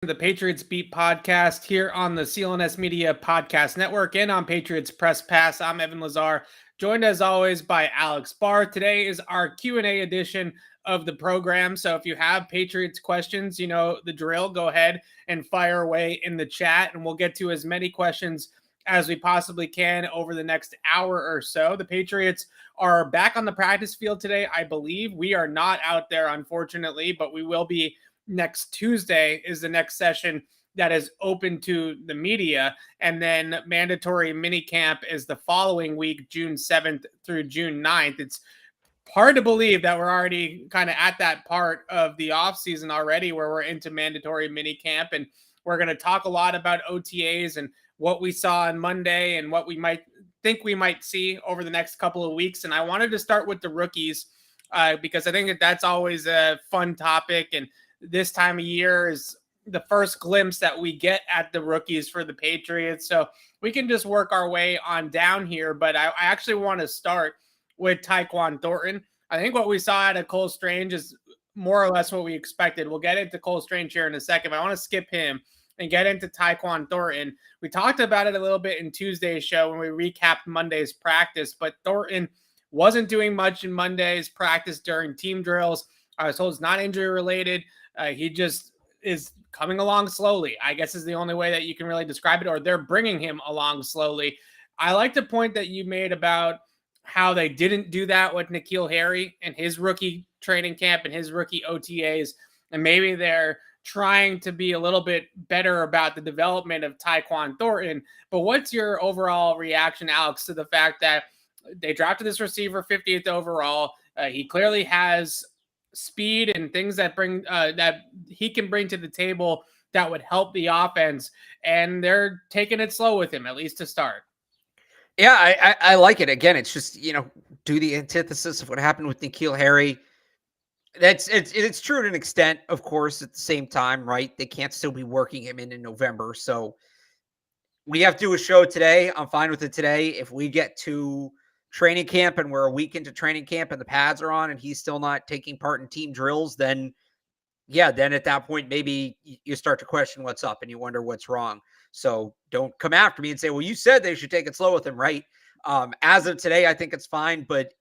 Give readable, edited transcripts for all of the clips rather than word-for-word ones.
The Patriots Beat podcast here on the CLNS Media Podcast Network and on Patriots Press Pass. I'm Evan Lazar, joined as always by Alex Barth. Today is our Q&A edition of the program. So if you have Patriots questions, you know the drill. Go ahead and fire away in the chat, and we'll get to as many questions as we possibly can over the next hour or so. The Patriots are back on the practice field today, I believe. We are not out there, unfortunately, but we will be next Tuesday is the next session that is open to the media. And then mandatory mini camp is the following week, June 7th through June 9th. It's hard to believe that we're already kind of at that part of the off season already where we're into mandatory mini camp. And we're going to talk a lot about OTAs and what we saw on Monday and what we might think we might see over the next couple of weeks. And I wanted to start with the rookies because I think that that's always a fun topic. And this time of year is the first glimpse that we get at the rookies for the Patriots. So we can just work our way on down here. But I actually want to start with Taekwon Thornton. I think what we saw out of Cole Strange is more or less what we expected. We'll get into Cole Strange here in a second, but I want to skip him and get into Taekwon Thornton. We talked about it a little bit in Tuesday's show when we recapped Monday's practice, but Thornton wasn't doing much in Monday's practice during team drills. I was told it's not injury related. He just is coming along slowly, I guess is the only way that you can really describe it, or they're bringing him along slowly. I like the point that you made about how they didn't do that with N'Keal Harry and his rookie training camp and his rookie OTAs, and maybe they're trying to be a little bit better about the development of Taekwon Thornton. But what's your overall reaction, Alex, to the fact that they drafted this receiver 50th overall? He clearly has speed and things that bring that he can bring to the table that would help the offense, and they're taking it slow with him, at least to start. Yeah, I like it. Again, it's just, do the antithesis of what happened with N'Keal Harry. It's true to an extent, of course, at the same time, right? They can't still be working him in November. So we have to do a show today. I'm fine with it today. If we get to training camp and we're a week into training camp and the pads are on and he's still not taking part in team drills, then then at that point, maybe you start to question what's up and you wonder what's wrong. So don't come after me and say, well, you said they should take it slow with him, right? As of today, I think it's fine, but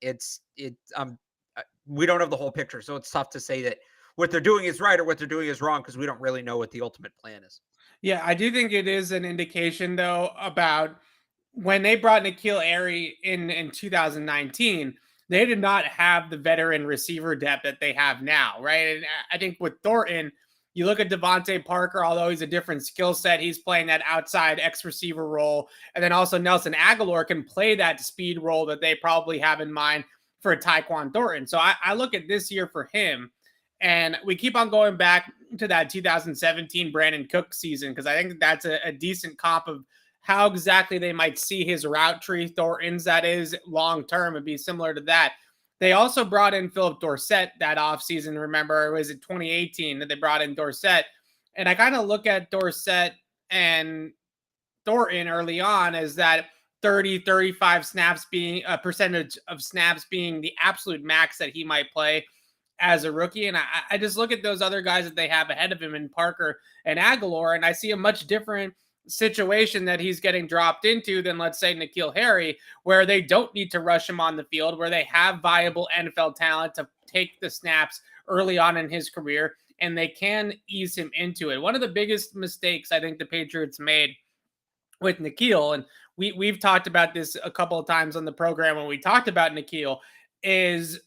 we don't have the whole picture. So it's tough to say that what they're doing is right or what they're doing is wrong because we don't really know what the ultimate plan is. Yeah, I do think it is an indication, though, about when they brought N'Keal Harry in 2019, they did not have the veteran receiver depth that they have now, right? And I think with Thornton, you look at Devontae Parker, although he's a different skill set, he's playing that outside X receiver role. And then also Nelson Agholor can play that speed role that they probably have in mind for Taekwon Thornton. So I look at this year for him, and we keep on going back to that 2017 Brandon Cook season because I think that's a decent comp of how exactly they might see his route tree. Thornton's, that is, long term, would be similar to that. They also brought in Philip Dorsett that offseason. Remember, it was in 2018 that they brought in Dorsett. And I kind of look at Dorsett and Thornton early on as that 30, 35 snaps being a percentage of snaps being the absolute max that he might play as a rookie. And I just look at those other guys that they have ahead of him in Parker and Agholor, and I see a much different situation that he's getting dropped into than, let's say, N'Keal Harry, where they don't need to rush him on the field, where they have viable NFL talent to take the snaps early on in his career, and they can ease him into it. One of the biggest mistakes I think the Patriots made with N'Keal, and we've talked about this a couple of times on the program when we talked about N'Keal, is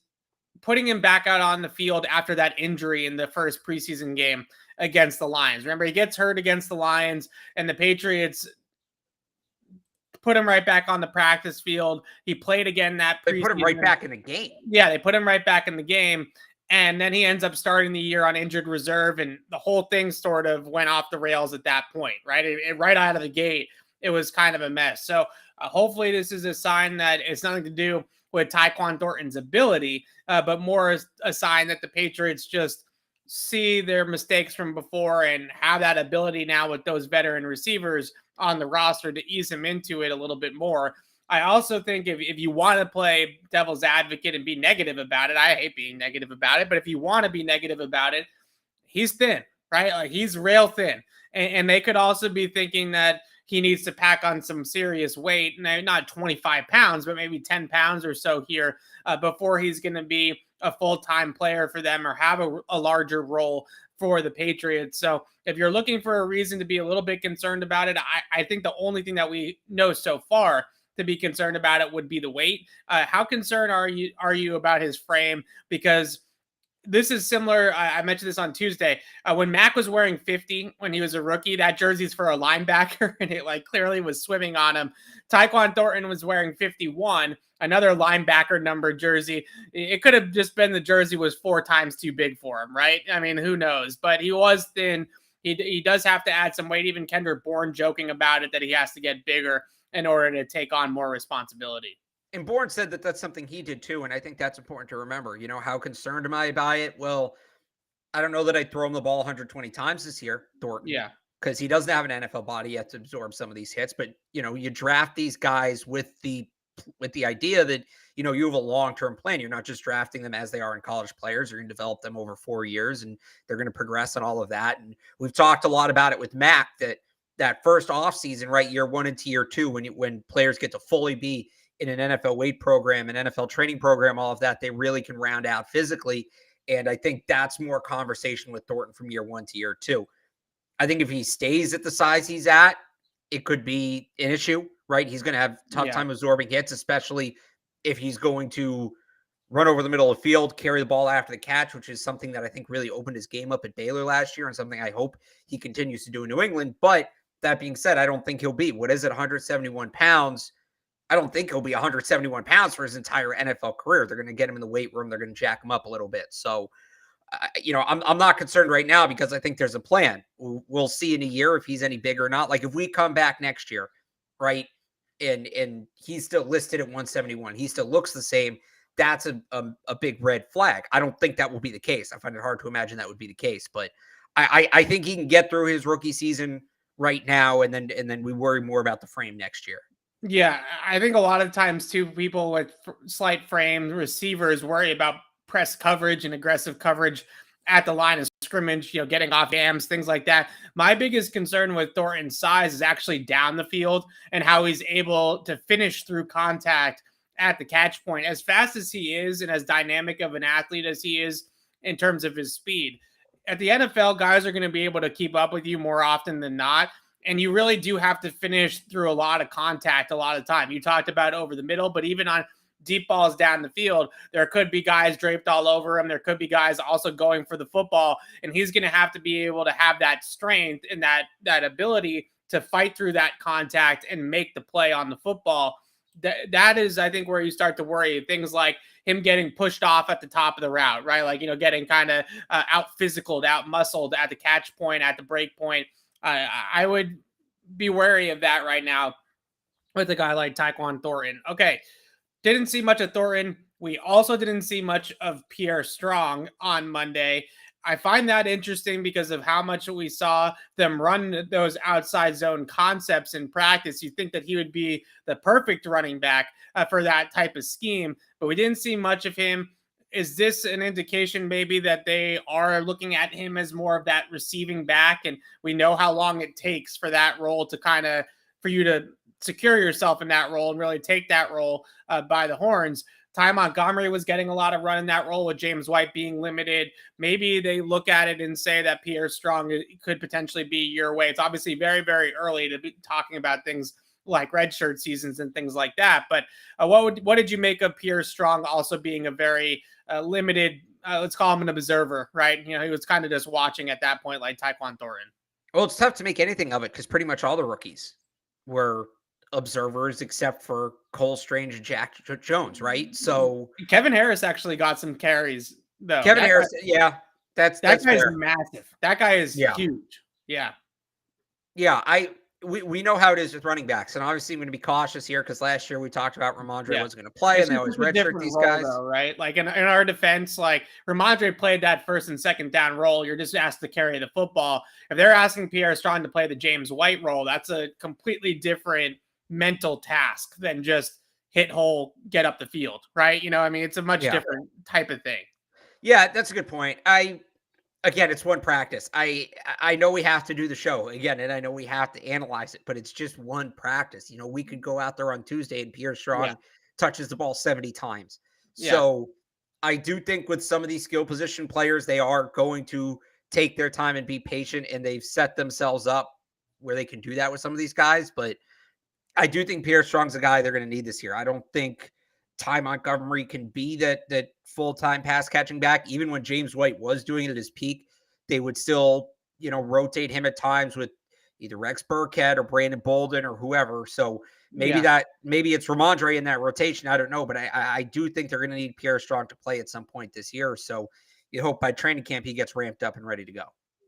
putting him back out on the field after that injury in the first preseason game against the Lions. Remember, he gets hurt against the Lions, and the Patriots put him right back on the practice field. He played again that preseason. They put him right back in the game. Yeah, they put him right back in the game. And then he ends up starting the year on injured reserve, and the whole thing sort of went off the rails at that point, right? Right out of the gate, it was kind of a mess. So hopefully this is a sign that it's nothing to do with Taekwon Thornton's ability, but more a sign that the Patriots just see their mistakes from before and have that ability now with those veteran receivers on the roster to ease him into it a little bit more. I also think if you want to play devil's advocate and be negative about it, I hate being negative about it, but if you want to be negative about it, he's thin, right? Like he's rail thin. And they could also be thinking that he needs to pack on some serious weight, not 25 pounds, but maybe 10 pounds or so here before he's going to be a full-time player for them or have a larger role for the Patriots. So if you're looking for a reason to be a little bit concerned about it, I think the only thing that we know so far to be concerned about it would be the weight. How concerned are you about his frame? Because this is similar. I mentioned this on Tuesday. When Mac was wearing 50 when he was a rookie, that jersey's for a linebacker, and it like clearly was swimming on him. Taekwon Thornton was wearing 51, another linebacker number jersey. It could have just been the jersey was 4 times too big for him, right? I mean, who knows? But he was thin. He does have to add some weight. Even Kendrick Bourne joking about it, that he has to get bigger in order to take on more responsibility. And Bourne said that that's something he did too. And I think that's important to remember. You know, how concerned am I by it? Well, I don't know that I'd throw him the ball 120 times this year, Thornton. Yeah. Because he doesn't have an NFL body yet to absorb some of these hits. But, you know, you draft these guys with the idea that, you know, you have a long-term plan. You're not just drafting them as they are in college players. You're going to develop them over 4 years, and they're going to progress and all of that. And we've talked a lot about it with Mac, that first offseason, right, year 1 into year 2, when players get to fully be in an NFL weight program, an NFL training program, all of that, they really can round out physically. And I think that's more conversation with Thornton from year 1 to year 2. I think if he stays at the size he's at, it could be an issue, right? He's going to have tough time absorbing hits, especially if he's going to run over the middle of the field, carry the ball after the catch, which is something that I think really opened his game up at Baylor last year and something I hope he continues to do in New England. But that being said, I don't think he'll be, 171 pounds. I don't think he'll be 171 pounds for his entire NFL career. They're going to get him in the weight room. They're going to jack him up a little bit. So, you know, I'm not concerned right now because I think there's a plan. We'll see in a year if he's any bigger or not. Like if we come back next year, right, and he's still listed at 171, he still looks the same, that's a big red flag. I don't think that will be the case. I find it hard to imagine that would be the case, but I think he can get through his rookie season right now, and then we worry more about the frame next year. Yeah, I think a lot of times too, people with slight frame receivers worry about press coverage and aggressive coverage at the line of scrimmage, you know, getting off jams, things like that. My biggest concern with Thornton's size is actually down the field and how he's able to finish through contact at the catch point. As fast as he is and as dynamic of an athlete as he is in terms of his speed, at the NFL, guys are going to be able to keep up with you more often than not. And you really do have to finish through a lot of contact a lot of time. You talked about over the middle, but even on deep balls down the field, there could be guys draped all over him. There could be guys also going for the football. And he's going to have to be able to have that strength and that ability to fight through that contact and make the play on the football. That is, I think, where you start to worry. Things like him getting pushed off at the top of the route, right? Like, you know, getting kind of out physicaled, out muscled at the catch point, at the break point. I would be wary of that right now with a guy like Taekwon Thornton. Okay, didn't see much of Thornton. We also didn't see much of Pierre Strong on Monday. I find that interesting because of how much we saw them run those outside zone concepts in practice. You think that he would be the perfect running back for that type of scheme, but we didn't see much of him. Is this an indication maybe that they are looking at him as more of that receiving back? And we know how long it takes for that role to for you to secure yourself in that role and really take that role by the horns. Ty Montgomery was getting a lot of run in that role with James White being limited. Maybe they look at it and say that Pierre Strong could potentially be your way. It's obviously very, very early to be talking about things like redshirt seasons and things like that. But what did you make of Pierre Strong also being a very limited, let's call him an observer, right? You know, he was kind of just watching at that point, like Taekwon Thornton. Well, it's tough to make anything of it because pretty much all the rookies were observers except for Cole Strange and Jack Jones, right? So Kevin Harris actually got some carries, though. Kevin Harris, yeah, that's guy's fair. Massive. That guy is huge. Yeah. We know how it is with running backs, and obviously I'm going to be cautious here because last year we talked about Ramondre wasn't going to play, and they always redshirt these guys, though, right? Like in our defense, like Ramondre played that first and second down role. You're just asked to carry the football. If they're asking Pierre Strong to play the James White role, that's a completely different mental task than just hit hole, get up the field, right? You know, I mean, it's a much different type of thing. Yeah, that's a good point. Again, it's one practice. I know we have to do the show again, and I know we have to analyze it, but it's just one practice. We could go out there on Tuesday and Pierre Yeah. Strong touches the ball 70 times. Yeah. So I do think with some of these skill position players, they are going to take their time and be patient, and they've set themselves up where they can do that with some of these guys. But I do think Pierre Strong's a guy they're going to need this year. I don't think Ty Montgomery can be that full-time pass catching back. Even when James White was doing it at his peak, they would still, rotate him at times with either Rex Burkhead or Brandon Bolden or whoever. So maybe Yeah. maybe it's Ramondre in that rotation. I don't know, but I do think they're going to need Pierre Strong to play at some point this year. So you hope by training camp he gets ramped up and ready to go.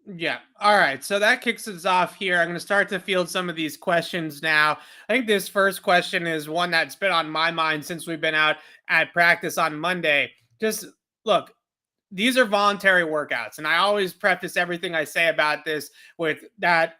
Yeah. All right. So that kicks us off here. I'm going to start to field some of these questions now. I think this first question is one that's been on my mind since we've been out at practice on Monday. Just look, these are voluntary workouts. And I always preface everything I say about this with that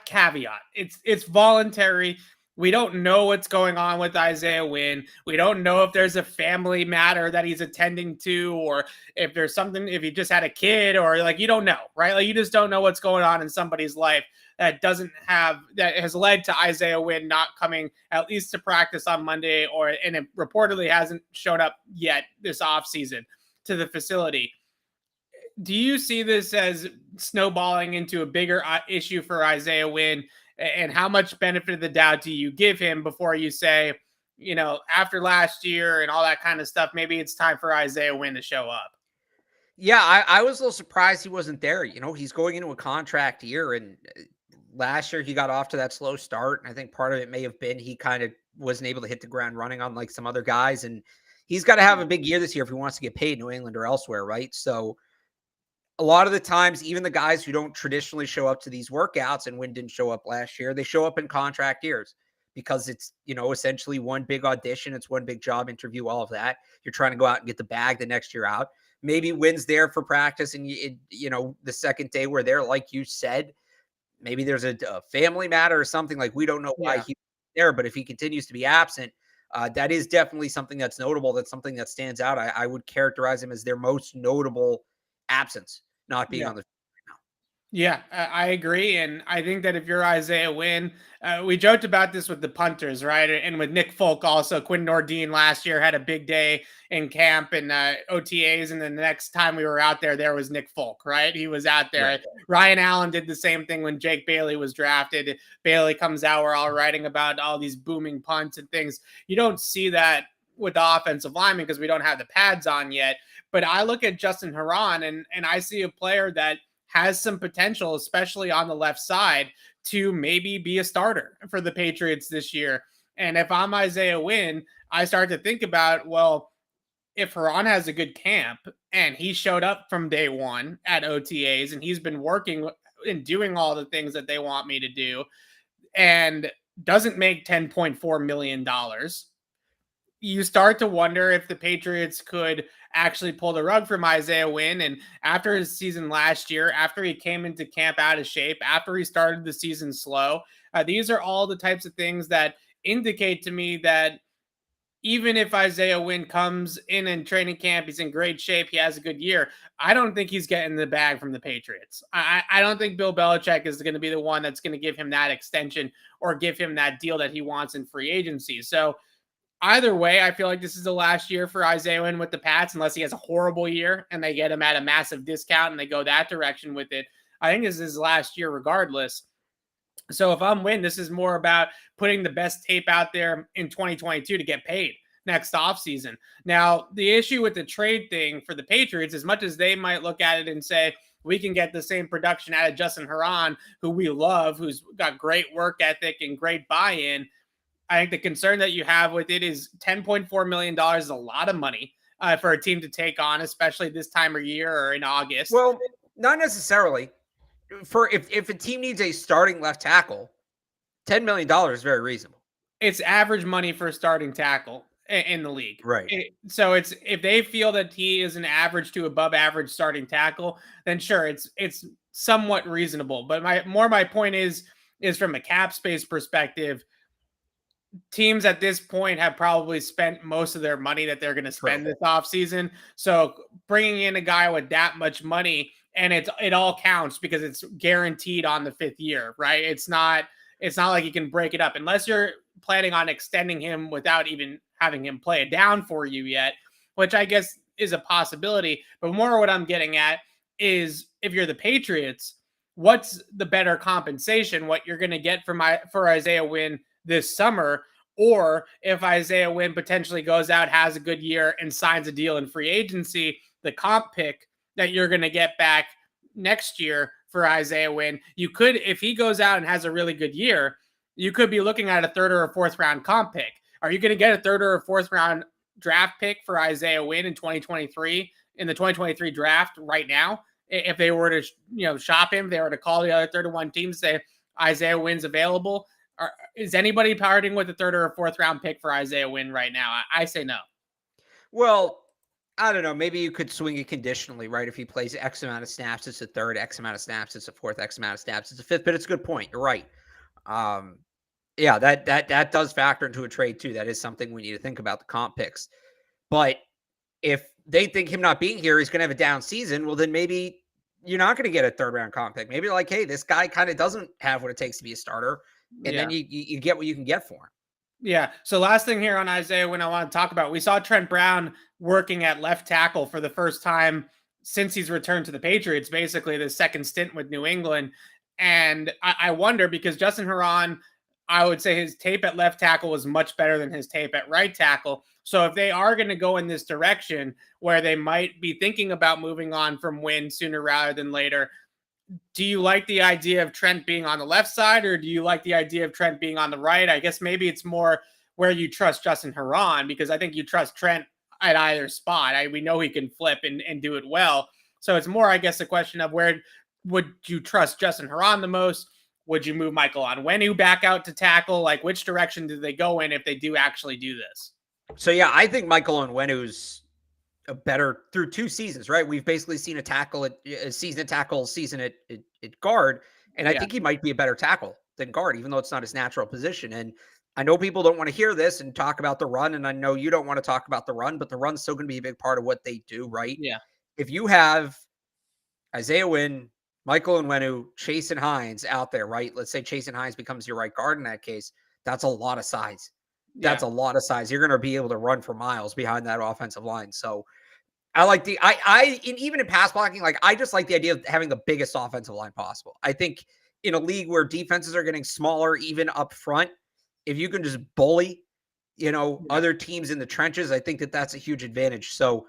caveat. It's voluntary. We don't know what's going on with Isaiah Wynn. We don't know if there's a family matter that he's attending to, or if there's something, if he just had a kid, or you don't know, right? Like, you just don't know what's going on in somebody's life that has led to Isaiah Wynn not coming at least to practice on Monday, and it reportedly hasn't shown up yet this offseason to the facility. Do you see this as snowballing into a bigger issue for Isaiah Wynn? And how much benefit of the doubt do you give him before you say, after last year and all that kind of stuff, maybe it's time for Isaiah Wynn to show up? Yeah, I was a little surprised he wasn't there. He's going into a contract year, and last year he got off to that slow start. And I think part of it may have been he kind of wasn't able to hit the ground running on like some other guys. And he's got to have a big year this year if he wants to get paid New England or elsewhere, right? So a lot of the times, even the guys who don't traditionally show up to these workouts, and Wynn didn't show up last year, they show up in contract years because it's, essentially one big audition. It's one big job interview, all of that. You're trying to go out and get the bag the next year out. Maybe Wynn's there for practice, and, the second day where they're, like you said, maybe there's a family matter or something. Like, we don't know why he's there, but if he continues to be absent, that is definitely something that's notable. That's something that stands out. I would characterize him as their most notable absence, not being on the field right now. Yeah, I agree. And I think that if you're Isaiah Wynn, we joked about this with the punters, right? And with Nick Folk also. Quinn Nordine last year had a big day in camp and OTAs. And then the next time we were out there was Nick Folk, right? He was out there. Right. Ryan Allen did the same thing when Jake Bailey was drafted. Bailey comes out, we're all writing about all these booming punts and things. You don't see that with the offensive lineman because we don't have the pads on yet. But I look at Justin Herron and I see a player that has some potential, especially on the left side, to maybe be a starter for the Patriots this year. And if I'm Isaiah Wynn, I start to think about, well, if Herron has a good camp and he showed up from day one at OTAs and he's been working and doing all the things that they want me to do and doesn't make $10.4 million, you start to wonder if the Patriots could actually pull the rug from Isaiah Wynn. And after his season last year, after he came into camp out of shape, after he started the season slow, these are all the types of things that indicate to me that even if Isaiah Wynn comes in training camp, he's in great shape, he has a good year, I don't think he's getting the bag from the Patriots. I don't think Bill Belichick is going to be the one that's going to give him that extension or give him that deal that he wants in free agency. So either way, I feel like this is the last year for Isaiah Wynn with the Pats, unless he has a horrible year and they get him at a massive discount and they go that direction with it. I think this is his last year regardless. So if I'm Wynn, this is more about putting the best tape out there in 2022 to get paid next offseason. Now, the issue with the trade thing for the Patriots, as much as they might look at it and say, we can get the same production out of Justin Herron, who we love, who's got great work ethic and great buy-in, I think the concern that you have with it is $10.4 million is a lot of money for a team to take on, especially this time of year or in August. Well, not necessarily. If a team needs a starting left tackle, $10 million is very reasonable. It's average money for a starting tackle in the league. Right. So it's, if they feel that he is an average to above average starting tackle, then sure, it's somewhat reasonable. But my point is from a cap space perspective, teams at this point have probably spent most of their money that they're going to spend this offseason. So bringing in a guy with that much money and it all counts because it's guaranteed on the 5th year, right? It's not like you can break it up unless you're planning on extending him without even having him play it down for you yet, which I guess is a possibility. But more what I'm getting at is if you're the Patriots, what's the better compensation? What you're going to get for Isaiah Wynn this summer, or if Isaiah Wynn potentially goes out, has a good year, and signs a deal in free agency, the comp pick that you're going to get back next year for Isaiah Wynn, you could, if he goes out and has a really good year, you could be looking at a 3rd or a 4th round comp pick. Are you going to get a 3rd or a 4th round draft pick for Isaiah Wynn in 2023 in the 2023 draft right now? If they were to, shop him, they were to call the other 31 teams, say Isaiah Wynn's available. Is anybody parting with a 3rd or a 4th round pick for Isaiah Wynn right now? I say no. Well, I don't know. Maybe you could swing it conditionally, right? If he plays X amount of snaps, it's a 3rd, X amount of snaps, it's a 4th, X amount of snaps, it's a 5th, but it's a good point. You're right. Yeah, that does factor into a trade too. That is something we need to think about, the comp picks. But if they think him not being here, he's going to have a down season, well, then maybe you're not going to get a 3rd round comp pick. Maybe like, hey, this guy kind of doesn't have what it takes to be a starter. And then you get what you can get for him. Yeah. So last thing here on Isaiah Wynn I want to talk about, we saw Trent Brown working at left tackle for the first time since he's returned to the Patriots, basically the second stint with New England. And I wonder, because Justin Herron, I would say his tape at left tackle was much better than his tape at right tackle. So if they are going to go in this direction where they might be thinking about moving on from Wynn sooner rather than later, do you like the idea of Trent being on the left side, or do you like the idea of Trent being on the right? I guess maybe it's more where you trust Justin Herron, because I think you trust Trent at either spot. We know he can flip and do it well. So it's more, I guess, a question of where would you trust Justin Herron the most? Would you move Michael Onwenu back out to tackle? Like, which direction do they go in if they do actually do this? So, yeah, I think Michael Onwenu's a better through 2 seasons, right? We've basically seen a season at guard. And I think he might be a better tackle than guard, even though it's not his natural position. And I know people don't want to hear this and talk about the run. And I know you don't want to talk about the run, but the run's still going to be a big part of what they do, right? Yeah. If you have Isaiah Wynn, Michael Onwenu, Chase and Hines out there, right? Let's say Chase and Hines becomes your right guard in that case. That's a lot of size. That's a lot of size. You're going to be able to run for miles behind that offensive line. So I like even in pass blocking, like I just like the idea of having the biggest offensive line possible. I think in a league where defenses are getting smaller, even up front, if you can just bully, other teams in the trenches, I think that's a huge advantage. So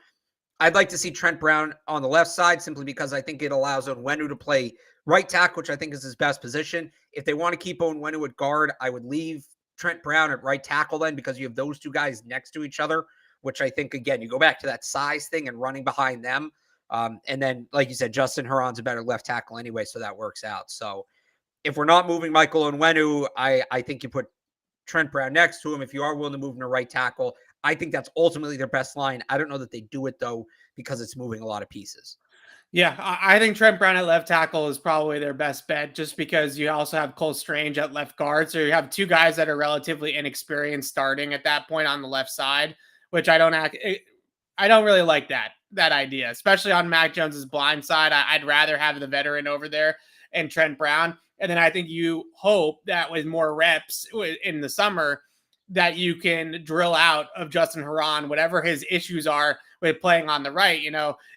I'd like to see Trent Brown on the left side simply because I think it allows Onwenu to play right tackle, which I think is his best position. If they want to keep Onwenu at guard, I would leave Trent Brown at right tackle then, because you have those two guys next to each other, which I think, again, you go back to that size thing and running behind them. And then, like you said, Justin Herron's a better left tackle anyway, so that works out. So if we're not moving Michael Onwenu, I think you put Trent Brown next to him. If you are willing to move him to right tackle, I think that's ultimately their best line. I don't know that they do it, though, because it's moving a lot of pieces. Yeah, I think Trent Brown at left tackle is probably their best bet, just because you also have Cole Strange at left guard. So you have 2 guys that are relatively inexperienced starting at that point on the left side, which I don't really like that idea, especially on Mac Jones's blind side. I'd rather have the veteran over there and Trent Brown. And then I think you hope that with more reps in the summer that you can drill out of Justin Herron whatever his issues are with playing on the right.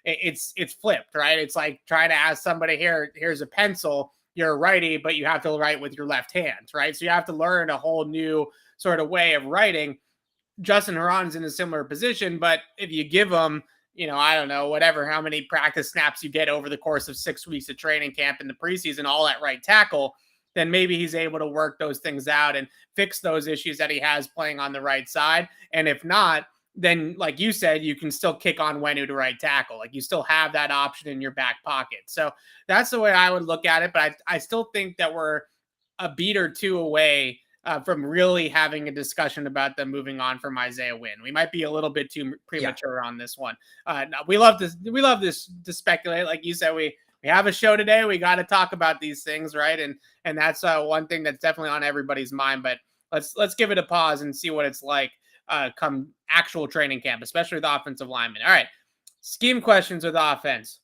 It's flipped, right? It's like trying to ask somebody, here's a pencil, you're a righty, but you have to write with your left hand, right? So you have to learn a whole new sort of way of writing. Justin Herron's in a similar position, but if you give him, I don't know, how many practice snaps you get over the course of 6 weeks of training camp in the preseason, all at right tackle, then maybe he's able to work those things out and fix those issues that he has playing on the right side. And if not, then like you said, you can still kick Onwenu to right tackle. Like you still have that option in your back pocket. So that's the way I would look at it. But I still think that we're a beat or 2 away from really having a discussion about them moving on from Isaiah Wynn. We might be a little bit too premature on this one. We love this to speculate. Like you said, we have a show today. We got to talk about these things, right? And that's one thing that's definitely on everybody's mind. But let's give it a pause and see what it's like come actual training camp, especially with offensive linemen. All right, scheme questions with offense.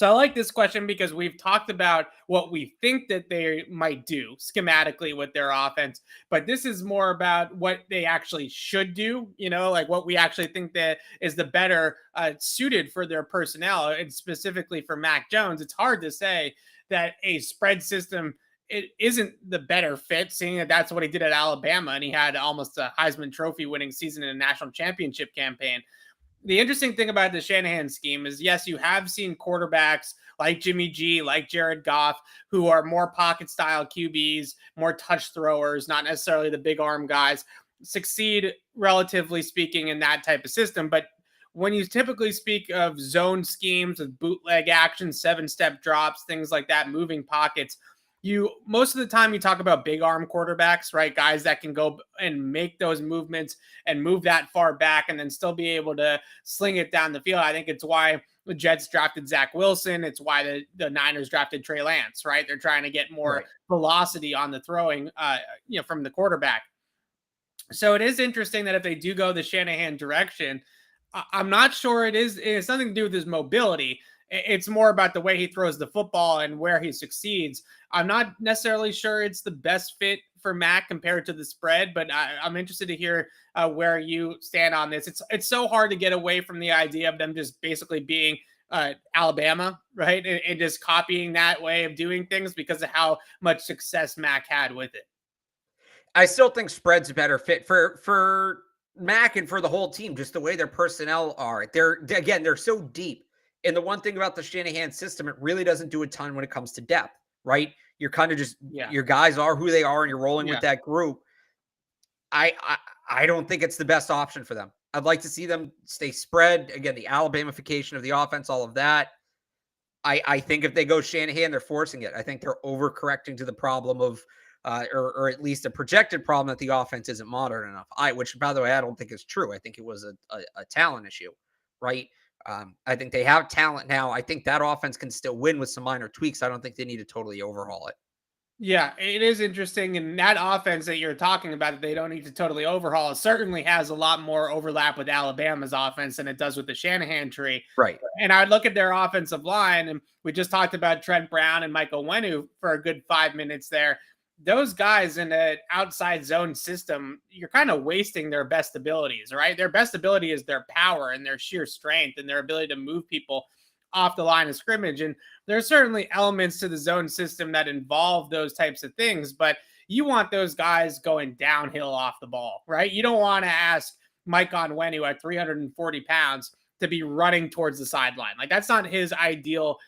So I like this question because we've talked about what we think that they might do schematically with their offense, but this is more about what they actually should do, like what we actually think that is the better suited for their personnel, and specifically for Mac Jones. It's hard to say that a spread system it isn't the better fit, seeing that that's what he did at Alabama, and he had almost a Heisman Trophy winning season in a national championship campaign. The interesting thing about the Shanahan scheme is, yes, you have seen quarterbacks like Jimmy G, like Jared Goff, who are more pocket style QBs, more touch throwers, not necessarily the big arm guys, succeed, relatively speaking, in that type of system. But when you typically speak of zone schemes with bootleg action, 7-step drops, things like that, moving pockets, you most of the time you talk about big arm quarterbacks, right? Guys that can go and make those movements and move that far back and then still be able to sling it down the field. I think it's why the Jets drafted Zach Wilson. It's why the Niners drafted Trey Lance, right? They're trying to get more velocity on the throwing, from the quarterback. So it is interesting that if they do go the Shanahan direction, I'm not sure it has something to do with his mobility. It's more about the way he throws the football and where he succeeds. I'm not necessarily sure it's the best fit for Mac compared to the spread, but I'm interested to hear where you stand on this. It's so hard to get away from the idea of them just basically being Alabama, right? And just copying that way of doing things because of how much success Mac had with it. I still think spread's a better fit for Mac and for the whole team, just the way their personnel are. They're so deep. And the one thing about the Shanahan system, it really doesn't do a ton when it comes to depth, right? You're kind of just your guys are who they are, and you're rolling with that group. I don't think it's the best option for them. I'd like to see them stay spread. Again, the Alabamification of the offense, all of that. I think if they go Shanahan, they're forcing it. I think they're overcorrecting to the problem of or at least a projected problem that the offense isn't modern enough. Which, by the way, I don't think is true. I think it was a talent issue, right? I think they have talent now. I think that offense can still win with some minor tweaks. I don't think they need to totally overhaul it. Yeah, it is interesting. And that offense that you're talking about, that they don't need to totally overhaul, it certainly has a lot more overlap with Alabama's offense than it does with the Shanahan tree. Right. And I'd look at their offensive line, and we just talked about Trent Brown and Michael Wenu for a good 5 minutes there. Those guys in an outside zone system, you're kind of wasting their best abilities, right? Their best ability is their power and their sheer strength and their ability to move people off the line of scrimmage. And there's certainly elements to the zone system that involve those types of things, but you want those guys going downhill off the ball, right? You don't want to ask Mike Onwenu at 340 pounds to be running towards the sideline. Like, that's not his ideal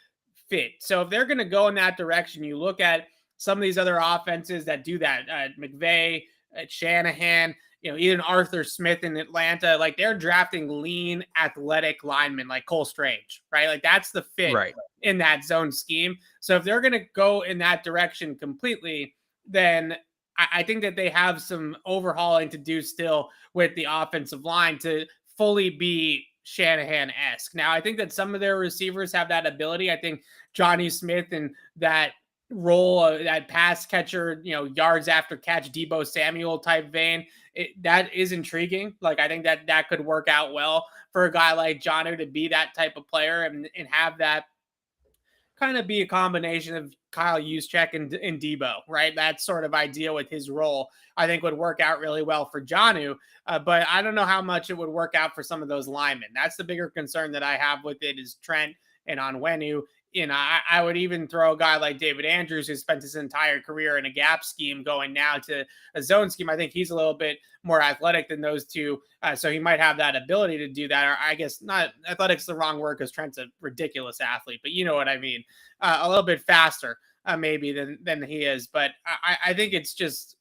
fit. So if they're going to go in that direction, you look at some of these other offenses that do that, McVay, Shanahan, even Arthur Smith in Atlanta, like they're drafting lean, athletic linemen like Cole Strange, right? Like that's the fit in that zone scheme. So if they're going to go in that direction completely, then I think that they have some overhauling to do still with the offensive line to fully be Shanahan-esque. Now, I think that some of their receivers have that ability. I think Johnny Smith and that role, that pass catcher, yards after catch, Deebo Samuel type vein, that is intriguing. Like, I think that could work out well for a guy like Jonnu to be that type of player and have that kind of be a combination of Kyle Juszczyk and Deebo, right? That sort of idea with his role, I think would work out really well for Jonnu. But I don't know how much it would work out for some of those linemen. That's the bigger concern that I have with it is Trent and Onwenu. I would even throw a guy like David Andrews, who spent his entire career in a gap scheme, going now to a zone scheme. I think he's a little bit more athletic than those two. So he might have that ability to do that. Or I guess not athletics the wrong word because Trent's a ridiculous athlete, but you know what I mean? A little bit faster maybe than he is. But I think it's just,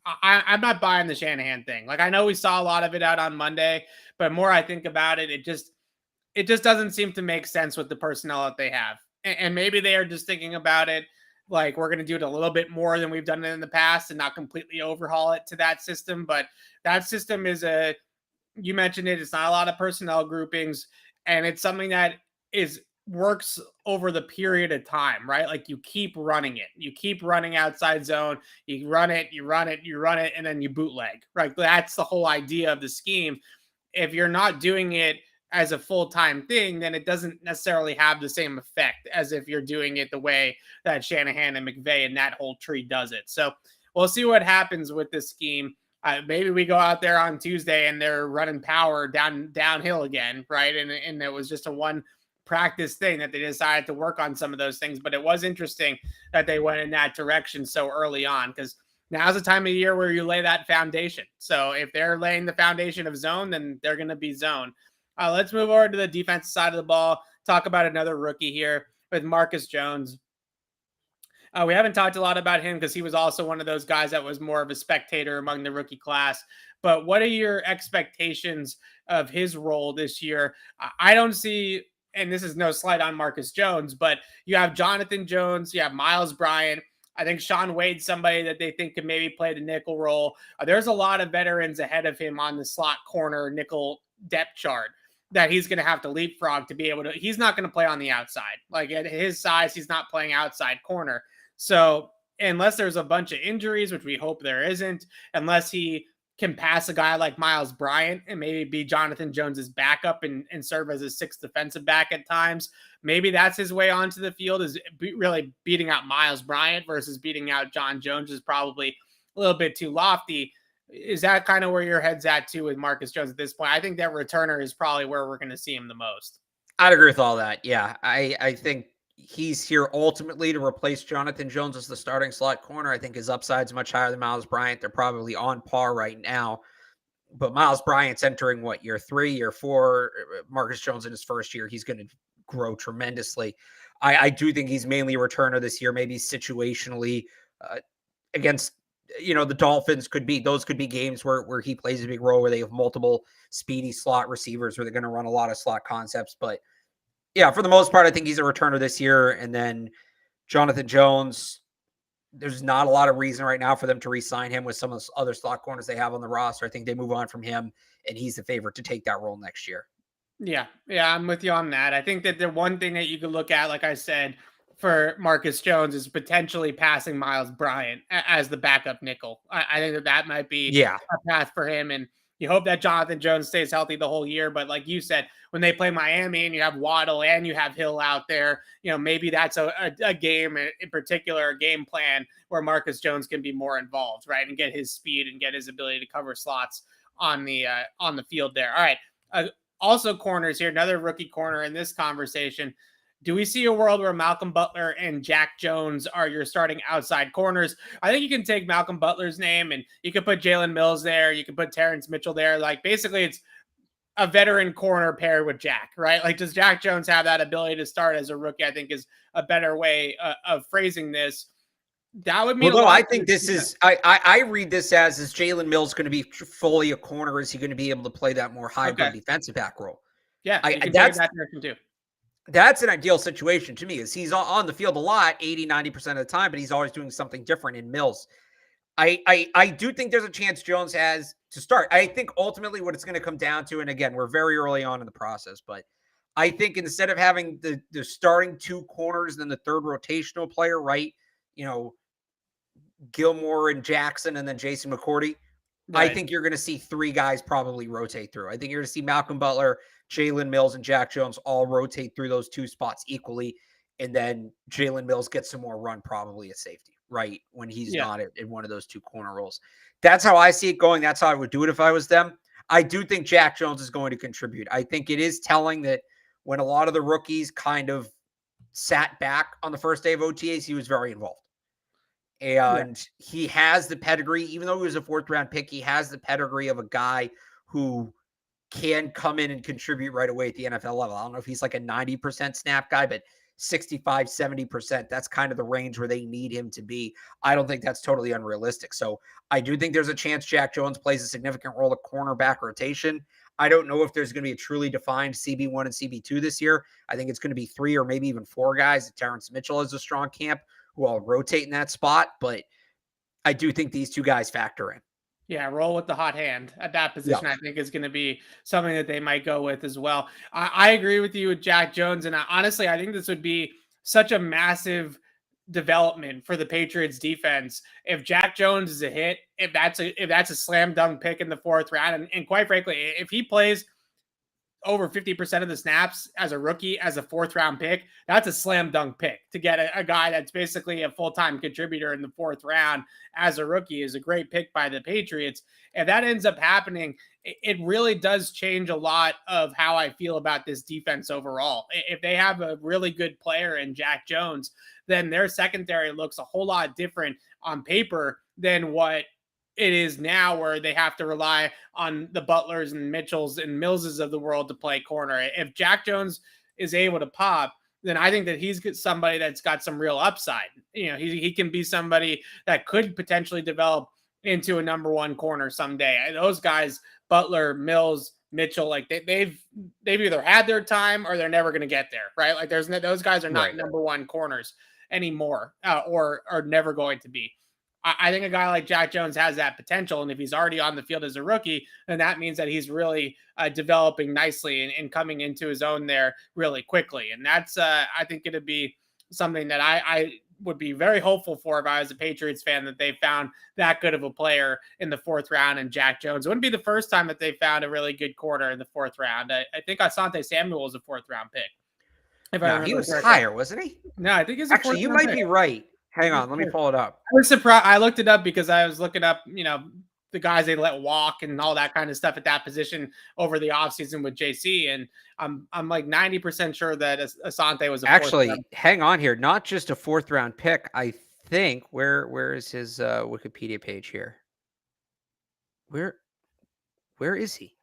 I'm not buying the Shanahan thing. Like, I know we saw a lot of it out on Monday, but more I think about it, it just doesn't seem to make sense with the personnel that they have. And maybe they are just thinking about it like, we're going to do it a little bit more than we've done it in the past and not completely overhaul it to that system. But that system is you mentioned it, it's not a lot of personnel groupings, and it's something that works over the period of time, right? Like, you keep running it. You keep running outside zone. You run it, and then you bootleg, right? That's the whole idea of the scheme. If you're not doing it as a full-time thing, then it doesn't necessarily have the same effect as if you're doing it the way that Shanahan and McVay and that whole tree does it. So we'll see what happens with this scheme. Maybe we go out there on Tuesday and they're running power downhill again, right? And it was just a one practice thing that they decided to work on some of those things. But it was interesting that they went in that direction so early on, because now's the time of year where you lay that foundation. So if they're laying the foundation of zone, then they're going to be zone. Let's move over to the defensive side of the ball. Talk about another rookie here with Marcus Jones. We haven't talked a lot about him because he was also one of those guys that was more of a spectator among the rookie class. But what are your expectations of his role this year? I don't see, and this is no slight on Marcus Jones, but you have Jonathan Jones, you have Miles Bryant. I think Sean Wade's somebody that they think could maybe play the nickel role. There's a lot of veterans ahead of him on the slot corner nickel depth chart that he's going to have to leapfrog to be able to. He's not going to play on the outside. Like at his size, he's not playing outside corner. So unless there's a bunch of injuries, which we hope there isn't, unless he can pass a guy like Miles Bryant and maybe be Jonathan Jones's backup and serve as a sixth defensive back at times, maybe that's his way onto the field, is really beating out Miles Bryant versus beating out John Jones is probably a little bit too lofty. Is that kind of where your head's at too with Marcus Jones at this point? I think that returner is probably where we're going to see him the most. I'd agree with all that. Yeah. I think he's here ultimately to replace Jonathan Jones as the starting slot corner. I think his upside's much higher than Miles Bryant. They're probably on par right now. But Miles Bryant's entering year 3, year 4. Marcus Jones in his first year, he's going to grow tremendously. I do think he's mainly a returner this year, maybe situationally against, the Dolphins those could be games where he plays a big role, where they have multiple speedy slot receivers, where they're going to run a lot of slot concepts. But yeah, for the most part, I think he's a returner this year. And then Jonathan Jones, there's not a lot of reason right now for them to re-sign him with some of the other slot corners they have on the roster. I think they move on from him, and he's the favorite to take that role next year. Yeah, I'm with you on that. I think that the one thing that you could look at, like I said, for Marcus Jones is potentially passing Miles Bryant as the backup nickel. I think that might be a path for him. And you hope that Jonathan Jones stays healthy the whole year. But like you said, when they play Miami and you have Waddle and you have Hill out there, maybe that's a game in particular, a game plan where Marcus Jones can be more involved, right? And get his speed and get his ability to cover slots on the field there. All right. Also corners here, another rookie corner in this conversation. Do we see a world where Malcolm Butler and Jack Jones are your starting outside corners? I think you can take Malcolm Butler's name and you can put Jalen Mills there. You can put Terrence Mitchell there. Like basically it's a veteran corner paired with Jack, right? Like does Jack Jones have that ability to start as a rookie? I think is a better way of phrasing this. That would mean. Well, no, I think this is. I read this as is Jalen Mills going to be fully a corner? Is he going to be able to play that more hybrid defensive back role? Yeah, that's that direction too. That's an ideal situation to me, is he's on the field a lot, 80-90% of the time, but he's always doing something different in Mills. I do think there's a chance Jones has to start. I think ultimately what it's going to come down to, and again, we're very early on in the process, but I think instead of having the starting 2 corners, then the third rotational player, right? Gilmore and Jackson and then Jason McCourty. Right. I think you're going to see 3 guys probably rotate through. I think you're going to see Malcolm Butler, Jalen Mills, and Jack Jones all rotate through those 2 spots equally. And then Jalen Mills gets some more run probably at safety, right? When he's not in one of those 2 corner roles. That's how I see it going. That's how I would do it if I was them. I do think Jack Jones is going to contribute. I think it is telling that when a lot of the rookies kind of sat back on the first day of OTAs, he was very involved. And he has the pedigree, even though he was a 4th-round pick, he has the pedigree of a guy who can come in and contribute right away at the NFL level. I don't know if he's like a 90% snap guy, but 65, 70%, that's kind of the range where they need him to be. I don't think that's totally unrealistic. So I do think there's a chance Jack Jones plays a significant role at cornerback rotation. I don't know if there's going to be a truly defined CB1 and CB2 this year. I think it's going to be 3 or maybe even 4 guys. Terrence Mitchell has a strong camp who all rotate in that spot, but I do think these 2 guys factor in. Yeah, roll with the hot hand at that position. I think is going to be something that they might go with as well. I agree with you with Jack Jones, and honestly, I think this would be such a massive development for the Patriots defense if Jack Jones is a hit, if that's a slam dunk pick in the 4th round, and quite frankly, if he plays over 50% of the snaps as a rookie, as a 4th-round pick, that's a slam dunk pick. To get a guy that's basically a full-time contributor in the 4th round as a rookie is a great pick by the Patriots. If that ends up happening, it really does change a lot of how I feel about this defense overall. If they have a really good player in Jack Jones, then their secondary looks a whole lot different on paper than what it is now, where they have to rely on the Butlers and Mitchells and Millses of the world to play corner. If Jack Jones is able to pop, then I think that he's somebody that's got some real upside. He can be somebody that could potentially develop into a number 1 corner someday. Those guys, Butler, Mills, Mitchell, like they've either had their time or they're never going to get there, right? Like those guys are not number 1 corners anymore, or are never going to be. I think a guy like Jack Jones has that potential. And if he's already on the field as a rookie, then that means that he's really developing nicely and coming into his own there really quickly. And that's, I think it'd be something that I would be very hopeful for if I was a Patriots fan, that they found that good of a player in the 4th round. And Jack Jones, it wouldn't be the first time that they found a really good corner in the 4th round. I think Asante Samuel was a 4th round pick. No, he was higher, wasn't he? No, I think he's actually, you might be right. Hang on, let me pull it up. I was surprised. I looked it up because I was looking up, the guys they let walk and all that kind of stuff at that position over the offseason with JC. And I'm like 90% sure that Asante was actually, hang on here. Not just a 4th round pick. I think where is his Wikipedia page here? Where is he?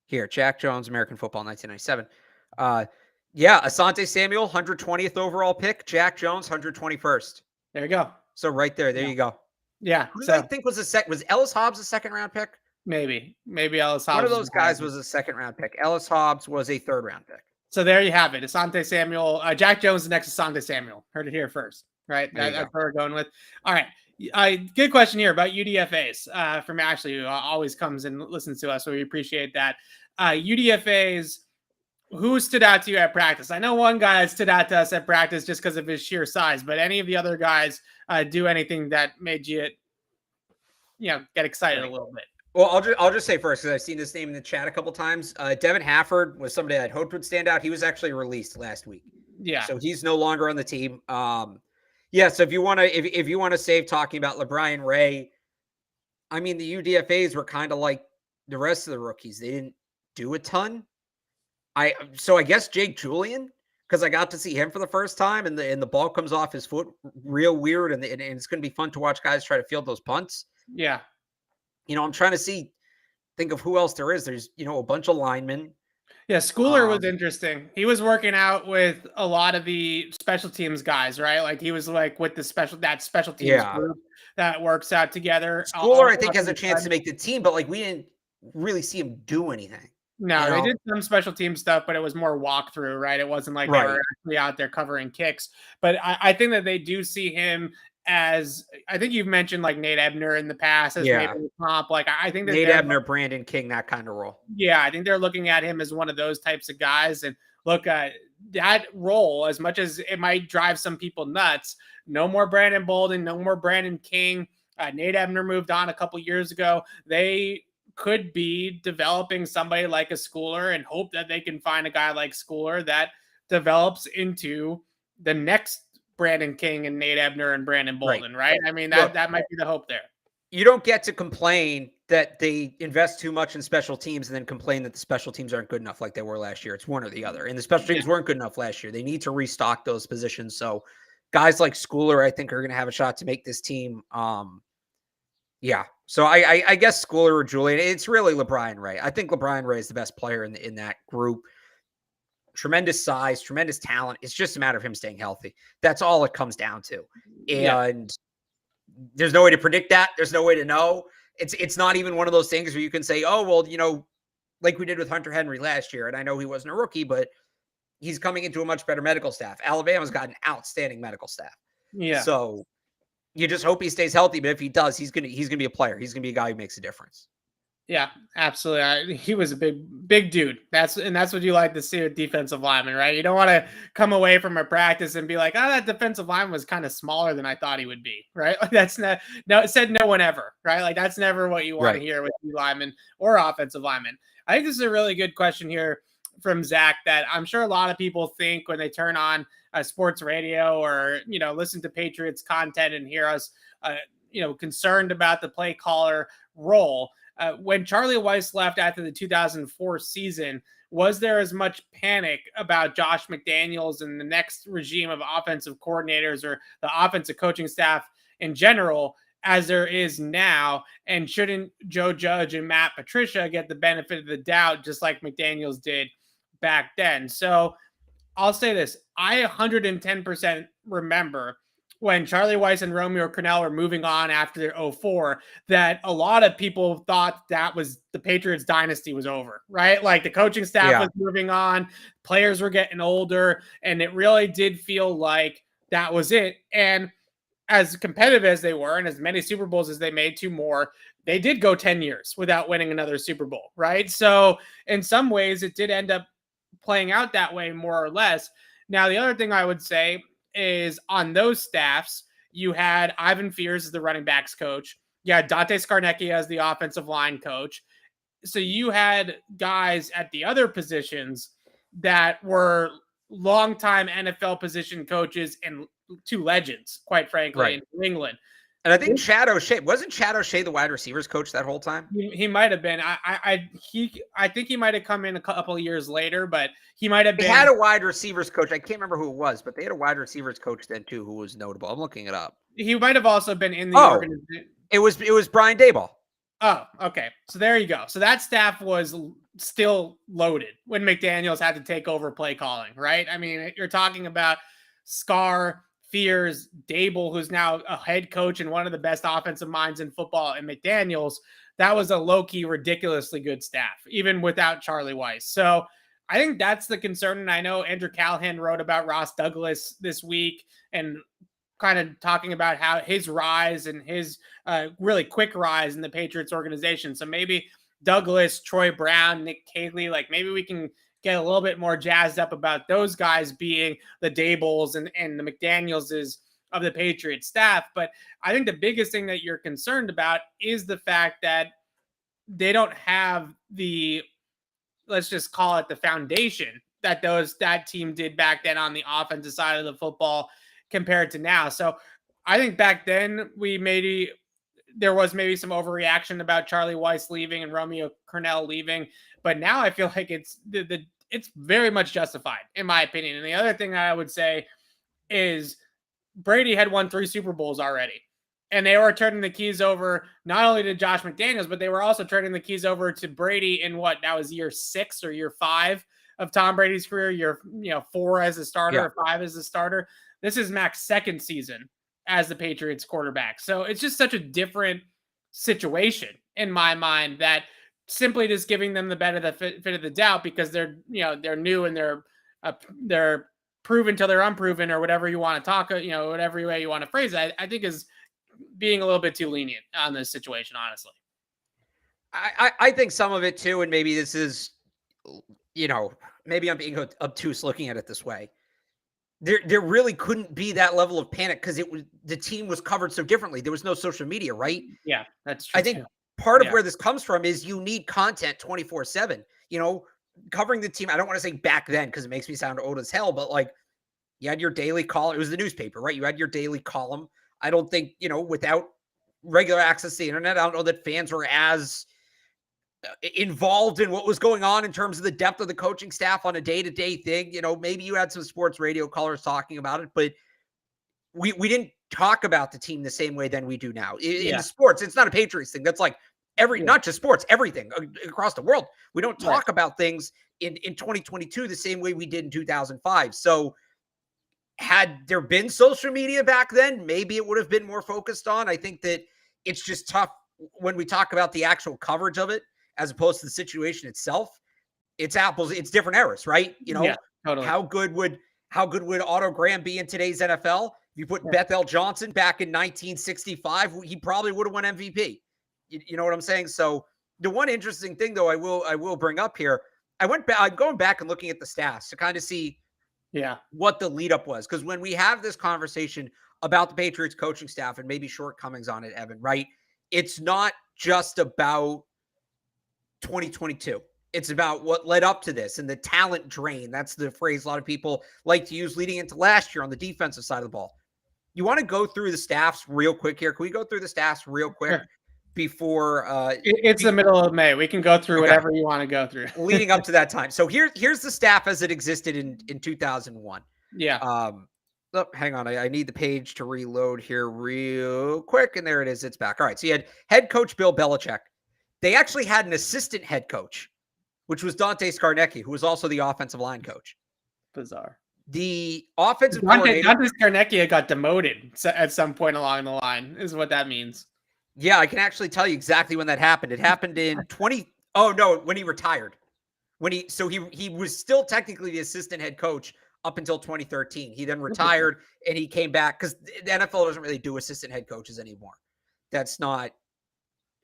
Here, Jack Jones, American Football, 1997. Yeah, Asante Samuel, 120th overall pick. Jack Jones, 121st. There you go. So right there, you go. Yeah. Who I think was was Ellis Hobbs a 2nd round pick? Maybe Ellis Hobbs. One of those guys was a 2nd round pick. Ellis Hobbs was a 3rd round pick. So there you have it. Asante Samuel. Jack Jones is next to Asante Samuel. Heard it here first, right? That's what we're going with. All right. Good question here about UDFAs from Ashley, who always comes and listens to us. So we appreciate that. UDFAs. Who stood out to you at practice? I know one guy stood out to us at practice just because of his sheer size, but any of the other guys do anything that made you, get excited a little bit? Well, I'll just say first, because I've seen this name in the chat a couple times. Devin Hafford was somebody I'd hoped would stand out. He was actually released last week. Yeah. So he's no longer on the team. So if you want to save talking about LeBron Ray, I mean, the UDFAs were kind of like the rest of the rookies. They didn't do a ton. I guess Jake Julian, because I got to see him for the first time, and the ball comes off his foot real weird, and it's going to be fun to watch guys try to field those punts. Yeah. I'm trying to think of who else there is. There's, a bunch of linemen. Yeah, Schooler was interesting. He was working out with a lot of the special teams guys, right? Like he was like with the special teams group that works out together. Schooler, I think, has a chance to make the team, but like we didn't really see him do anything. No, they did some special team stuff, but it was more walkthrough, right? It wasn't like they were actually out there covering kicks. But I think that they do see him as, I think you've mentioned like Nate Ebner in the past as maybe the comp. Like I think that Nate Ebner, Brandon King, that kind of role. Yeah, I think they're looking at him as one of those types of guys. And look, that role, as much as it might drive some people nuts, no more Brandon Bolden, no more Brandon King. Nate Ebner moved on a couple years ago. They could be developing somebody like a Schooler and hope that they can find a guy like Schooler that develops into the next Brandon King and Nate Ebner and Brandon Bolden, right? I mean, that might be the hope there. You don't get to complain that they invest too much in special teams and then complain that the special teams aren't good enough like they were last year. It's one or the other. And the special teams weren't good enough last year. They need to restock those positions. So guys like Schooler, I think, are going to have a shot to make this team. So I guess Schooler or Julian, it's really LeBron Ray. I think LeBron Ray is the best player in that group. Tremendous size, tremendous talent. It's just a matter of him staying healthy. That's all it comes down to. And there's no way to predict that. There's no way to know. It's not even one of those things where you can say, oh, well, like we did with Hunter Henry last year. And I know he wasn't a rookie, but he's coming into a much better medical staff. Alabama's got an outstanding medical staff. Yeah. So you just hope he stays healthy, but if he does, he's gonna be a player. He's gonna be a guy who makes a difference. Yeah, absolutely. He was a big dude. That's what you like to see with defensive linemen, right? You don't want to come away from a practice and be like, "Oh, that defensive line was kind of smaller than I thought he would be," right? Like that's not it said no one ever, right? Like that's never what you want to hear with D linemen or offensive linemen. I think this is a really good question here from Zach that I'm sure a lot of people think when they turn on sports radio or, listen to Patriots content and hear us, concerned about the play caller role. When Charlie Weis left after the 2004 season, was there as much panic about Josh McDaniels and the next regime of offensive coordinators or the offensive coaching staff in general as there is now? And shouldn't Joe Judge and Matt Patricia get the benefit of the doubt, just like McDaniels did back then? So I'll say this. I 110% remember when Charlie Weis and Romeo Crennel were moving on after their 04, that a lot of people thought that was the Patriots dynasty was over, right? Like the coaching staff was moving on, players were getting older, and it really did feel like that was it. And as competitive as they were and as many Super Bowls as they made, 2 more, they did go 10 years without winning another Super Bowl, right? So in some ways it did end up playing out that way more or less. Now, the other thing I would say is on those staffs, you had Ivan Fears as the running backs coach. You had Dante Scarnecchia as the offensive line coach. So you had guys at the other positions that were longtime NFL position coaches and 2 legends, quite frankly, in New England. And I think Chad O'Shea, wasn't Chad O'Shea the wide receivers coach that whole time? He might have been. I think he might have come in a couple of years later, but he might have been. They had a wide receivers coach. I can't remember who it was, but they had a wide receivers coach then too, who was notable. I'm looking it up. He might have also been in the organization. It was Brian Daboll. Oh, okay. So there you go. So that staff was still loaded when McDaniels had to take over play calling, right? I mean, you're talking about Scar, Fears, Daboll, who's now a head coach and one of the best offensive minds in football, and McDaniels. That was a low-key, ridiculously good staff, even without Charlie Weis. So I think that's the concern. And I know Andrew Callahan wrote about Ross Douglas this week and kind of talking about how his rise and his really quick rise in the Patriots organization. So maybe Douglas, Troy Brown, Nick Caley, like maybe we can get a little bit more jazzed up about those guys being the Dabolls and the McDanielses of the Patriots staff. But I think the biggest thing that you're concerned about is the fact that they don't have the, let's just call it the foundation that that team did back then on the offensive side of the football compared to now. So I think back then there was maybe some overreaction about Charlie Weis leaving and Romeo Crennel leaving, but now I feel like it's very much justified in my opinion. And the other thing that I would say is Brady had won 3 Super Bowls already, and they were turning the keys over not only to Josh McDaniels, but they were also turning the keys over to Brady in what that was year 6 or year 5 of Tom Brady's career, year 4 as a starter or 5 as a starter. This is Mac's second season as the Patriots quarterback. So it's just such a different situation in my mind that simply just giving them the benefit of the doubt because they're new and they're proven till they're unproven or whatever you want to talk, whatever way you want to phrase it, I think is being a little bit too lenient on this situation, honestly. I think some of it too, and maybe this is, maybe I'm being obtuse looking at it this way. There really couldn't be that level of panic because the team was covered so differently. There was no social media, right? Yeah, that's true. I think part of where this comes from is you need content 24/7. Covering the team. I don't want to say back then because it makes me sound old as hell, but like you had your daily column. It was the newspaper, right? You had your daily column. I don't think, without regular access to the internet, I don't know that fans were as involved in what was going on in terms of the depth of the coaching staff on a day-to-day thing. Maybe you had some sports radio callers talking about it, but we didn't talk about the team the same way than we do now. In sports, it's not a Patriots thing. That's like not just sports, everything across the world. We don't talk about things in 2022 the same way we did in 2005. So had there been social media back then, maybe it would have been more focused on. I think that it's just tough when we talk about the actual coverage of it as opposed to the situation itself. It's different eras, right? Totally. How good would Otto Graham be in today's NFL? If you put Bethel Johnson back in 1965, he probably would have won MVP. You know what I'm saying? So the one interesting thing, though, I will bring up here, I'm going back and looking at the stats to kind of see what the lead up was. Because when we have this conversation about the Patriots coaching staff and maybe shortcomings on it, Evan, right? It's not just about 2022. It's about what led up to this and the talent drain. That's the phrase a lot of people like to use leading into last year on the defensive side of the ball. You want to go through the staffs real quick here? Can we go through the staffs real quick Sure. before It's the middle of May. We can go through whatever you want to go through. leading up to that time? So here's the staff as it existed in 2001. Yeah. Oh, hang on. I need the page to reload here real quick. And there it is. It's back. All right. So you had head coach Bill Belichick. They actually had an assistant head coach, which was Dante Scarnecchia, who was also the offensive line coach. Bizarre. The offensive Dante Scarnecchia got demoted at some point along the line, is what that means. Yeah, I can actually tell you exactly when that happened. It happened in when he retired. He was still technically the assistant head coach up until 2013. He then retired and he came back because the NFL doesn't really do assistant head coaches anymore. That's not,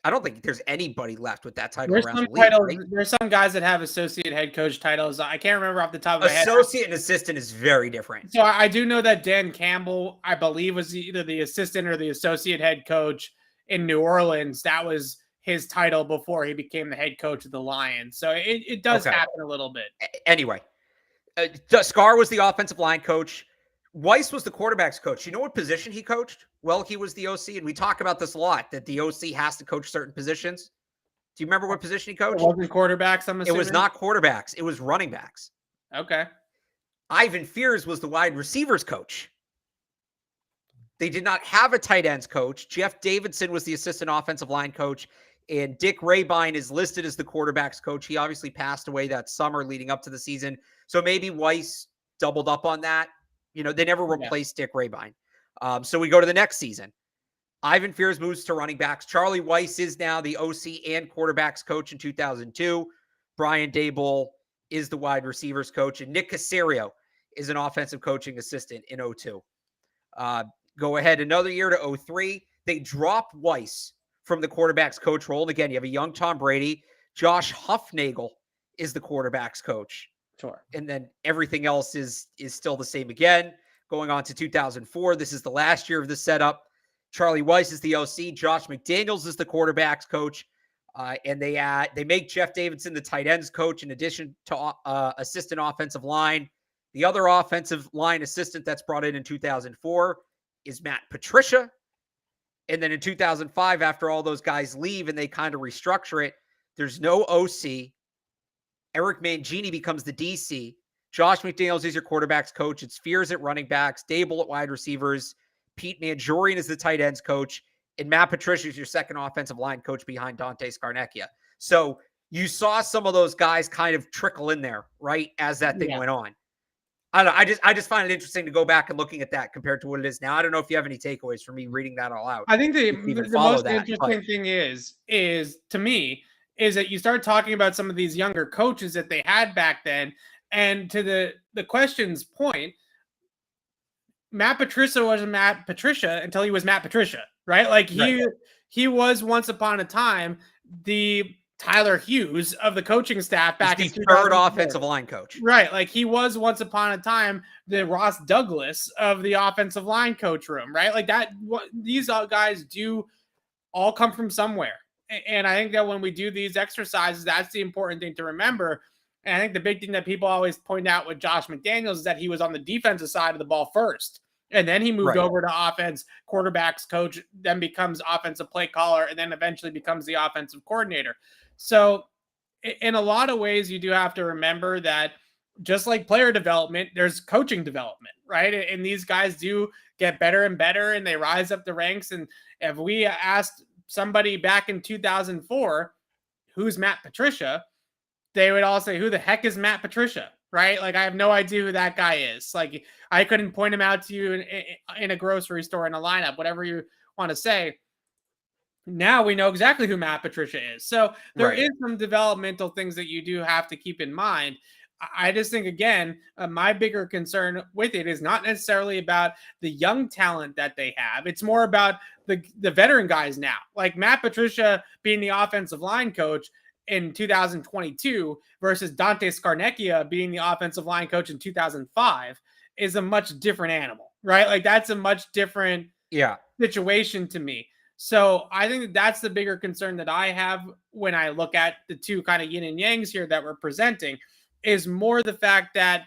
I don't think there's anybody left with that title around the league. Right? There's some guys that have associate head coach titles. I can't remember off the top of my head. Associate and assistant is very different. So I do know that Dan Campbell, I believe, was either the assistant or the associate head coach in New Orleans. That was his title before he became the head coach of the Lions. So it does happen a little bit. Anyway, Scar was the offensive line coach. Weiss was the quarterback's coach. You know what position he coached? Well, he was the OC, and we talk about this a lot, that the OC has to coach certain positions. Do you remember what position he coached? It wasn't quarterbacks, I'm assuming? It was not quarterbacks. It was running backs. Okay. Ivan Fears was the wide receivers coach. They did not have a tight ends coach. Jeff Davidson was the assistant offensive line coach, and Dick Rabine is listed as the quarterback's coach. He obviously passed away that summer leading up to the season. So maybe Weiss doubled up on that. You know, they never replaced Dick Rabine. So we go to the next season. Ivan Fears moves to running backs. Charlie Weiss is now the OC and quarterbacks coach in 2002. Brian Daboll is the wide receivers coach. And Nick Caserio is an offensive coaching assistant in 02. Go ahead another year to 03. They drop Weiss from the quarterbacks coach role. And again, you have a young Tom Brady. Josh Huffnagel is the quarterbacks coach. Sure. And then everything else is still the same again. Going on to 2004, this is the last year of the setup. Charlie Weiss is the OC. Josh McDaniels is the quarterbacks coach. And they make Jeff Davidson the tight ends coach in addition to assistant offensive line. The other offensive line assistant that's brought in 2004 is Matt Patricia. And then in 2005, after all those guys leave and they kind of restructure it, there's no OC. Eric Mangini becomes the DC. Josh McDaniels is your quarterback's coach. It's Fears at running backs, Daboll at wide receivers, Pete Manjurian is the tight ends coach, and Matt Patricia is your second offensive line coach behind Dante Scarnecchia. So you saw some of those guys kind of trickle in there, right, as that thing went on. I don't know. I just find it interesting to go back and looking at that compared to what it is now. I don't know if you have any takeaways from me reading that all out. I think the most interesting thing is to me is that you start talking about some of these younger coaches that they had back then. And to the question's point, Matt Patricia wasn't Matt Patricia until he was Matt Patricia, right? Like he was once upon a time the Tyler Hughes of the coaching staff back in the third offensive line coach. Right. Like he was once upon a time the Ross Douglas of the offensive line coach room, right? Like that, these guys do all come from somewhere. And I think that when we do these exercises, that's the important thing to remember. And I think the big thing that people always point out with Josh McDaniels is that he was on the defensive side of the ball first. And then he moved over to offense, quarterbacks coach, then becomes offensive play caller, and then eventually becomes the offensive coordinator. So in a lot of ways, you do have to remember that just like player development, there's coaching development, right? And these guys do get better and better, and they rise up the ranks. And if we asked somebody back in 2004, who's Matt Patricia, they would all say, who the heck is Matt Patricia, right? Like, I have no idea who that guy is. Like, I couldn't point him out to you in a grocery store, in a lineup, whatever you want to say. Now we know exactly who Matt Patricia is. So there is some developmental things that you do have to keep in mind. I just think, again, my bigger concern with it is not necessarily about the young talent that they have. It's more about the veteran guys now. Like Matt Patricia being the offensive line coach in 2022 versus Dante Scarnecchia being the offensive line coach in 2005 is a much different animal, right? Like that's a much different situation to me. So I think that's the bigger concern that I have when I look at the two kind of yin and yangs here that we're presenting, is more the fact that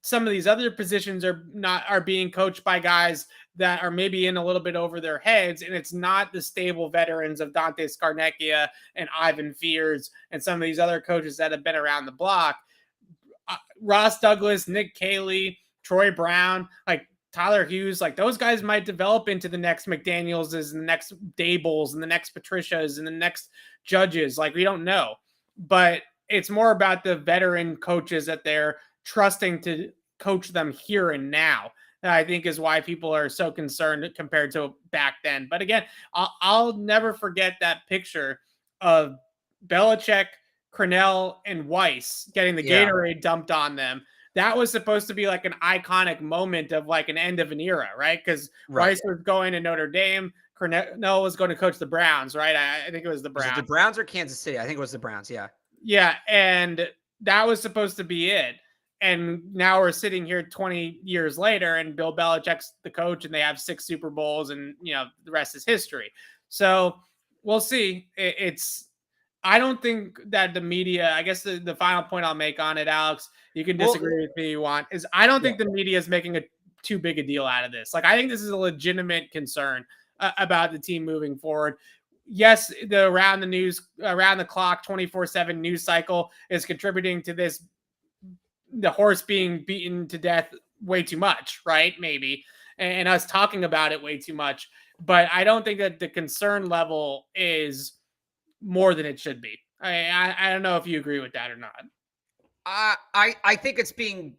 some of these other positions are being coached by guys that are maybe in a little bit over their heads, and it's not the stable veterans of Dante Scarnecchia and Ivan Fears and some of these other coaches that have been around the block. Ross Douglas, Nick Caley, Troy Brown, like Tyler Hughes, like those guys might develop into the next McDanielses and the next Dables and the next Patricias and the next Judges. Like, we don't know, but it's more about the veteran coaches that they're trusting to coach them here and now. That I think is why people are so concerned compared to back then. But again, I'll never forget that picture of Belichick, Cornell, and Weiss getting the Gatorade dumped on them. That was supposed to be like an iconic moment of like an end of an era, right? Because Weiss was going to Notre Dame. Cornell was going to coach the Browns, right? I think it was the Browns. Was it the Browns or Kansas City? I think it was the Browns, yeah. Yeah, and that was supposed to be it. And now we're sitting here 20 years later, and Bill Belichick's the coach, and they have 6 Super Bowls, and the rest is history. So we'll see. I don't think that the media, I guess the final point I'll make on it, Alex, you can disagree with me if you want, is I don't think the media is making too big a deal out of this. Like, I think this is a legitimate concern about the team moving forward. Yes, the around the clock, 24/7 news cycle is contributing to this, the horse being beaten to death way too much, right? Maybe, and us talking about it way too much. But I don't think that the concern level is more than it should be. I don't know if you agree with that or not. I think it's being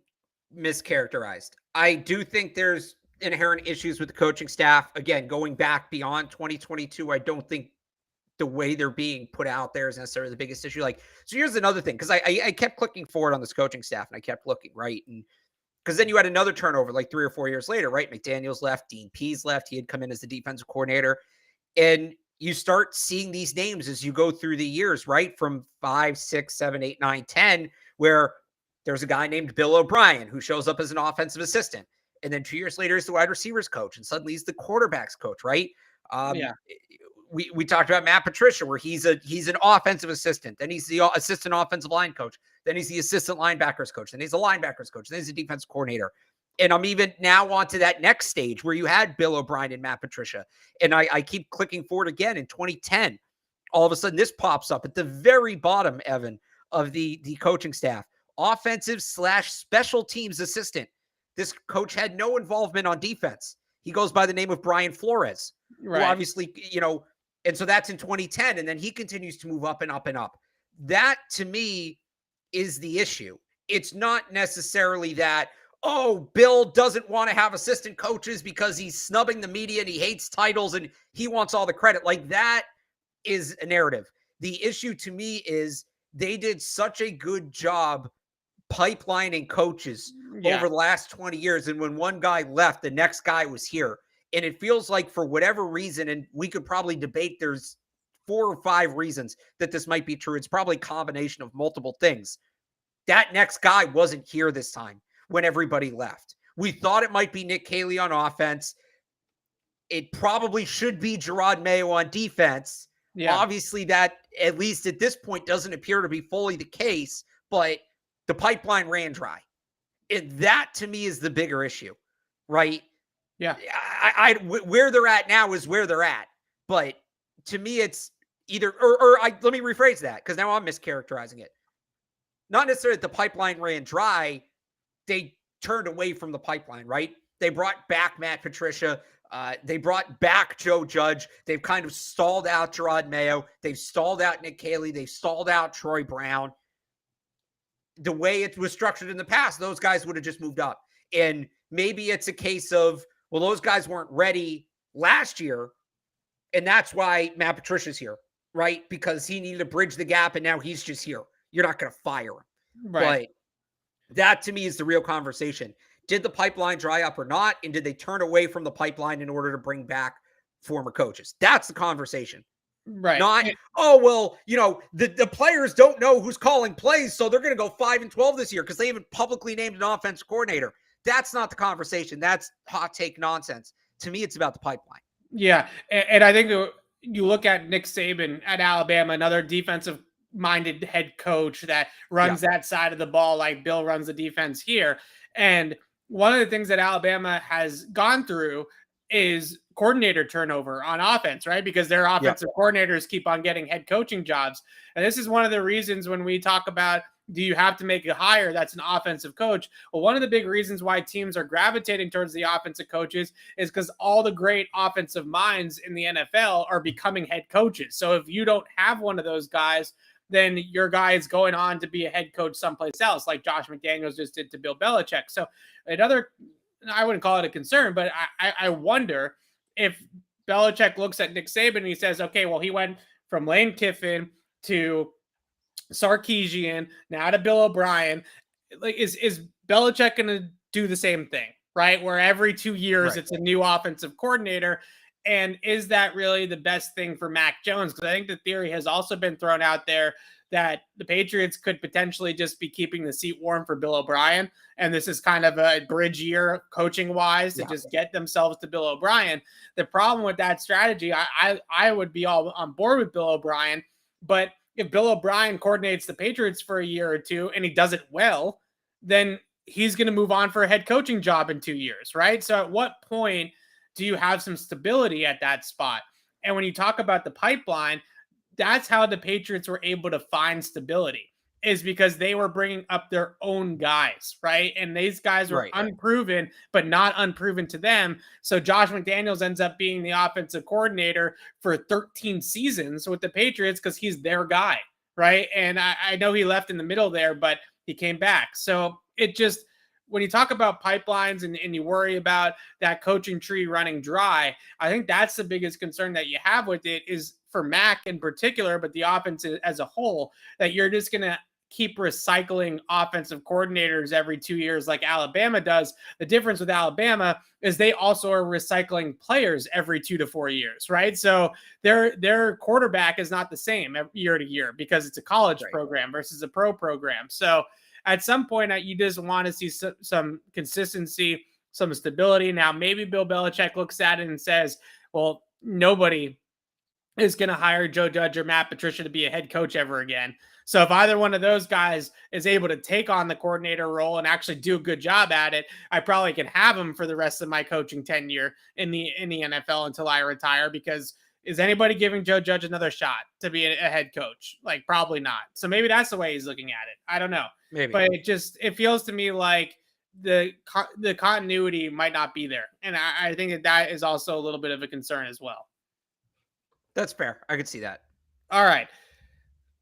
mischaracterized. I do think there's inherent issues with the coaching staff. Again, going back beyond 2022, I don't think the way they're being put out there is necessarily the biggest issue. Like, so here's another thing, because I kept clicking forward on this coaching staff, and I kept looking, right? And because then you had another turnover like 3 or 4 years later, right? McDaniels left, Dean Pease left. He had come in as the defensive coordinator. And you start seeing these names as you go through the years, right? From 5, 6, 7, 8, 9, 10, where there's a guy named Bill O'Brien who shows up as an offensive assistant. And then 2 years later, he's the wide receivers coach. And suddenly he's the quarterbacks coach, right? We talked about Matt Patricia, where he's an offensive assistant. Then he's the assistant offensive line coach. Then he's the assistant linebackers coach. Then he's the linebackers coach. Then he's the defense coordinator. And I'm even now on to that next stage where you had Bill O'Brien and Matt Patricia. And I keep clicking forward again in 2010. All of a sudden, this pops up at the very bottom, Evan, of the coaching staff. Offensive/special teams assistant. This coach had no involvement on defense. He goes by the name of Brian Flores. Right. Who obviously, and so that's in 2010. And then he continues to move up and up and up. That, to me, is the issue. It's not necessarily that, oh, Bill doesn't want to have assistant coaches because he's snubbing the media and he hates titles and he wants all the credit. Like, that is a narrative. The issue to me is they did such a good job pipelining coaches over the last 20 years. And when one guy left, the next guy was here. And it feels like, for whatever reason, and we could probably debate, there's 4 or 5 reasons that this might be true. It's probably a combination of multiple things. That next guy wasn't here this time when everybody left. We thought it might be Nick Caley on offense. It probably should be Gerard Mayo on defense. Obviously, that, at least at this point, doesn't appear to be fully the case, but the pipeline ran dry. And that, to me, is the bigger issue, right? Yeah. Where they're at now is where they're at. But to me, it's either, let me rephrase that, because now I'm mischaracterizing it. Not necessarily that the pipeline ran dry. They turned away from the pipeline, right? They brought back Matt Patricia. They brought back Joe Judge. They've kind of stalled out Gerard Mayo. They've stalled out Nick Caley. They've stalled out Troy Brown. The way it was structured in the past, those guys would have just moved up. And maybe it's a case of, well, those guys weren't ready last year, and that's why Matt Patricia's here, right? Because he needed to bridge the gap, and now he's just here. You're not going to fire him. Right. But that, to me, is the real conversation. Did the pipeline dry up or not? And did they turn away from the pipeline in order to bring back former coaches? That's the conversation. Right. Not, oh, well, the players don't know who's calling plays, so they're going to go 5-12 this year because they haven't publicly named an offensive coordinator. That's not the conversation. That's hot take nonsense. To me, it's about the pipeline. Yeah, and I think you look at Nick Saban at Alabama, another defensive minded head coach that Yeah. runs that side of the ball like Bill runs the defense here. And one of the things that Alabama has gone through is coordinator turnover on offense, right? Because their Yeah. offensive coordinators keep on getting head coaching jobs. And this is one of the reasons when we talk about, do you have to make a hire that's an offensive coach? Well, one of the big reasons why teams are gravitating towards the offensive coaches is because all the great offensive minds in the NFL are becoming head coaches. So if you don't have one of those guys, then your guy is going on to be a head coach someplace else, like Josh McDaniels just did to Bill Belichick. So another, I wouldn't call it a concern, but I wonder if Belichick looks at Nick Saban and he says, okay, well, he went from Lane Kiffin to Sarkisian, now to Bill O'Brien. Like, is Belichick going to do the same thing, right? Where every 2 years Right. it's a new offensive coordinator. And is that really the best thing for Mac Jones? Because I think the theory has also been thrown out there that the Patriots could potentially just be keeping the seat warm for Bill O'Brien. And this is kind of a bridge year coaching wise to just get themselves to Bill O'Brien. The problem with that strategy, I would be all on board with Bill O'Brien, but if Bill O'Brien coordinates the Patriots for a year or two and he does it well, then he's going to move on for a head coaching job in 2 years, right? So at what point do you have some stability at that spot? And when you talk about the pipeline, that's how the Patriots were able to find stability, is because they were bringing up their own guys, right? And these guys were unproven, but not unproven to them. So Josh McDaniels ends up being the offensive coordinator for 13 seasons with the Patriots because he's their guy, right? And I know he left in the middle there, but he came back. So it just, when you talk about pipelines and you worry about that coaching tree running dry, I think that's the biggest concern that you have with it, is for Mac in particular, but the offense as a whole, that you're just going to keep recycling offensive coordinators every 2 years like Alabama does. The difference with Alabama is they also are recycling players every 2 to 4 years, right? So their quarterback is not the same year to year because it's a college program versus a pro program. So at some point, you just want to see some consistency, some stability. Now, maybe Bill Belichick looks at it and says, well, nobody is going to hire Joe Judge or Matt Patricia to be a head coach ever again. So if either one of those guys is able to take on the coordinator role and actually do a good job at it, I probably can have him for the rest of my coaching tenure in the NFL until I retire. Because is anybody giving Joe Judge another shot to be a head coach? Like, probably not. So maybe that's the way he's looking at it. I don't know. Maybe. But it feels to me like the continuity might not be there. And I think that is also a little bit of a concern as well. That's fair. I could see that. All right.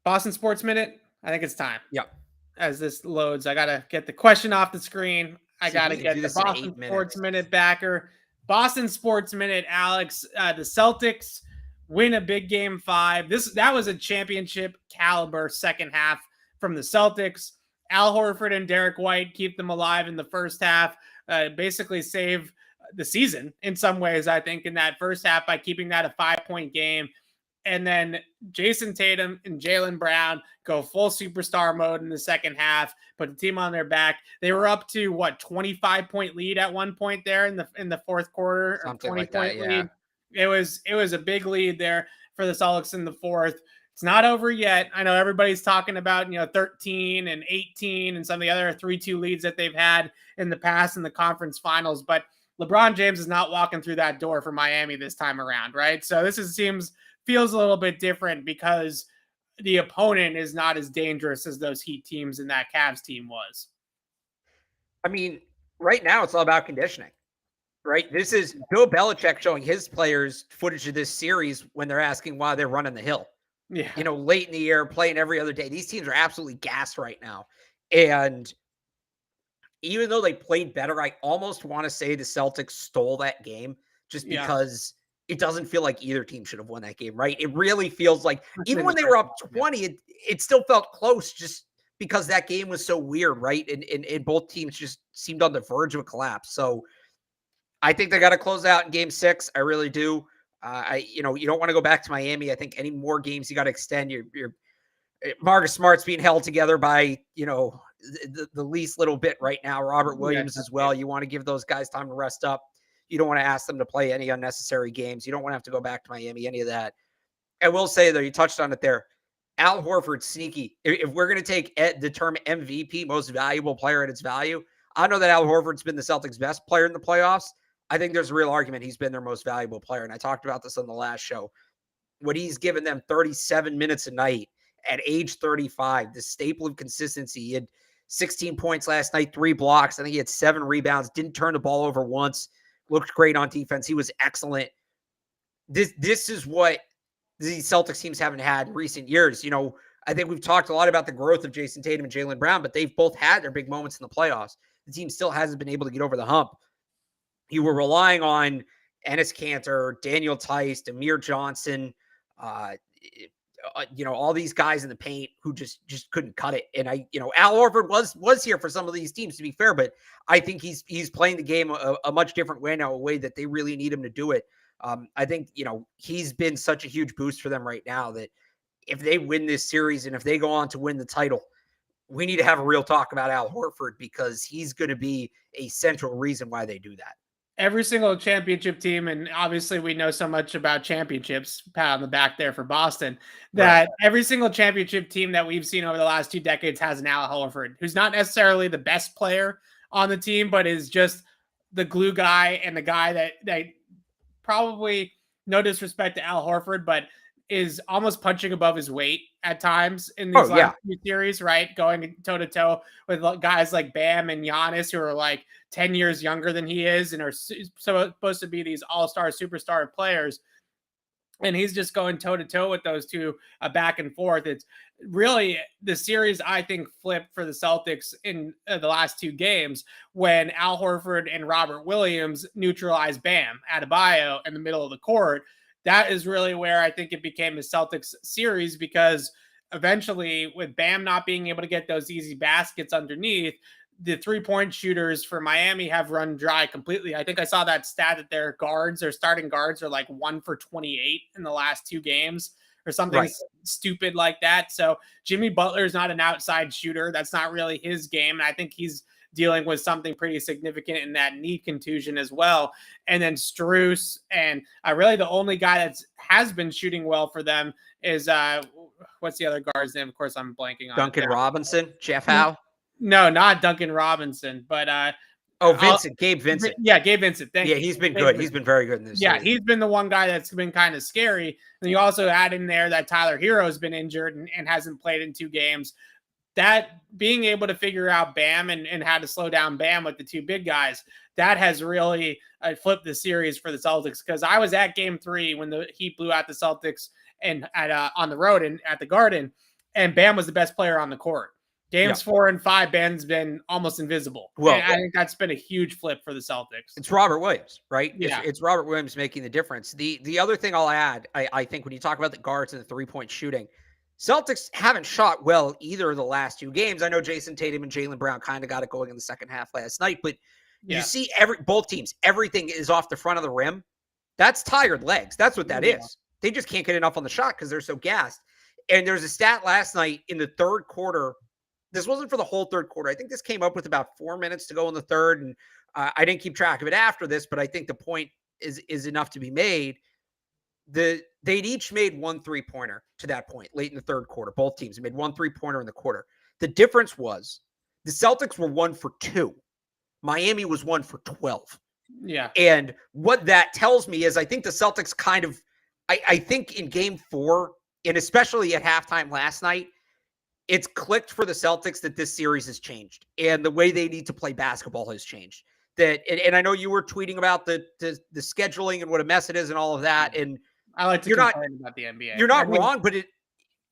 Boston Sports Minute. I think it's time. Yep. As this loads, I got to get the question off the screen. I got to get the Boston Sports Minute backer. Boston Sports Minute, Alex. The Celtics win a big game 5. That was a championship caliber second half from the Celtics. Al Horford and Derek White keep them alive in the first half, basically save the season in some ways, I think, in that first half by keeping that a 5-point game. And then Jason Tatum and Jaylen Brown go full superstar mode in the second half, put the team on their back. They were up to 25-point lead at one point there in the fourth quarter, something or 20-point like that, lead. It was a big lead there for the Celtics in the fourth. It's not over yet. I know everybody's talking about 13 and 18 and some of the other 3-2 leads that they've had in the past in the conference finals, but LeBron James is not walking through that door for Miami this time around, right? So this feels a little bit different because the opponent is not as dangerous as those Heat teams and that Cavs team was. I mean, right now it's all about conditioning, right? This is Bill Belichick showing his players footage of this series when they're asking why they're running the hill. Yeah. Late in the year, playing every other day. These teams are absolutely gassed right now. And even though they played better, I almost want to say the Celtics stole that game just because it doesn't feel like either team should have won that game, right? It really feels like, even when they were up 20, it still felt close just because that game was so weird, right? And both teams just seemed on the verge of a collapse. So I think they got to close out in game 6. I really do. You don't want to go back to Miami. I think any more games you got to extend. Your Marcus Smart's being held together by, the least little bit right now. Robert Williams as well. You want to give those guys time to rest up. You don't want to ask them to play any unnecessary games. You don't want to have to go back to Miami, any of that. I will say, though, you touched on it there. Al Horford, sneaky. If we're going to take the term MVP, most valuable player at its value, I know that Al Horford's been the Celtics' best player in the playoffs. I think there's a real argument he's been their most valuable player. And I talked about this on the last show. When he's given them 37 minutes a night at age 35, the staple of consistency. He had 16 points last night, 3 blocks. I think he had 7 rebounds, didn't turn the ball over once, looked great on defense. He was excellent. This is what these Celtics teams haven't had in recent years. You know, I think we've talked a lot about the growth of Jason Tatum and Jaylen Brown, but they've both had their big moments in the playoffs. The team still hasn't been able to get over the hump. You were relying on Enes Kanter, Daniel Tice, Amir Johnson, all these guys in the paint who just couldn't cut it. And Al Horford was here for some of these teams, to be fair, but I think he's playing the game a much different way now, a way that they really need him to do it. I think, he's been such a huge boost for them right now that if they win this series and if they go on to win the title, we need to have a real talk about Al Horford, because he's going to be a central reason why they do that. Every single championship team, and obviously we know so much about championships, pat on the back there for Boston, that every single championship team that we've seen over the last 2 decades has an Al Horford, who's not necessarily the best player on the team, but is just the glue guy and the guy that probably, no disrespect to Al Horford, but is almost punching above his weight at times in these last few series, right? Going toe-to-toe with guys like Bam and Giannis, who are like 10 years younger than he is and are supposed to be these all-star superstar players. And he's just going toe-to-toe with those two back and forth. It's really the series, I think, flipped for the Celtics in the last 2 games when Al Horford and Robert Williams neutralized Bam Adebayo in the middle of the court. That is really where I think it became a Celtics series, because eventually, with Bam not being able to get those easy baskets underneath, the 3-point shooters for Miami have run dry completely. I think I saw that stat that their starting guards are like 1 for 28 in the last 2 games or something stupid like that. So Jimmy Butler is not an outside shooter. That's not really his game. And I think he's dealing with something pretty significant in that knee contusion as well. And then Strus, and really the only guy that has been shooting well for them is what's the other guard's name? Of course, I'm blanking on Duncan Robinson, Jeff Howe. No, not Duncan Robinson, but Gabe Vincent. Yeah, Gabe Vincent. Thank you. He's been good. He's been very good in this. Yeah, series. He's been the one guy that's been kind of scary. And you also add in there that Tyler Hero's been injured and hasn't played in 2 games. That being able to figure out Bam and how to slow down Bam with the 2 big guys, that has really flipped the series for the Celtics. Because I was at Game 3 when the Heat blew out the Celtics and on the road and at the Garden, and Bam was the best player on the court. Games 4 and 5, Bam's been almost invisible. Well, I think that's been a huge flip for the Celtics. It's Robert Williams, right? Yeah. It's Robert Williams making the difference. The other thing I'll add, I think when you talk about the guards and the 3-point shooting, Celtics haven't shot well either of the last 2 games. I know Jason Tatum and Jaylen Brown kind of got it going in the second half last night, but you see both teams, everything is off the front of the rim. That's tired legs. That's what that is. They just can't get enough on the shot because they're so gassed. And there's a stat last night in the 3rd quarter. This wasn't for the whole 3rd quarter. I think this came up with about 4 minutes to go in the 3rd. And I didn't keep track of it after this, but I think the point is enough to be made. They'd each made 1 3-pointer to that point late in the 3rd quarter. Both teams made 1 3-pointer in the quarter. The difference was the Celtics were 1 for 2. Miami was 1 for 12. Yeah. And what that tells me is I think the Celtics kind of, I think in Game 4, and especially at halftime last night, it's clicked for the Celtics that this series has changed and the way they need to play basketball has changed. And I know you were tweeting about the scheduling and what a mess it is and all of that. And I like to complain about the NBA. You're not wrong, but it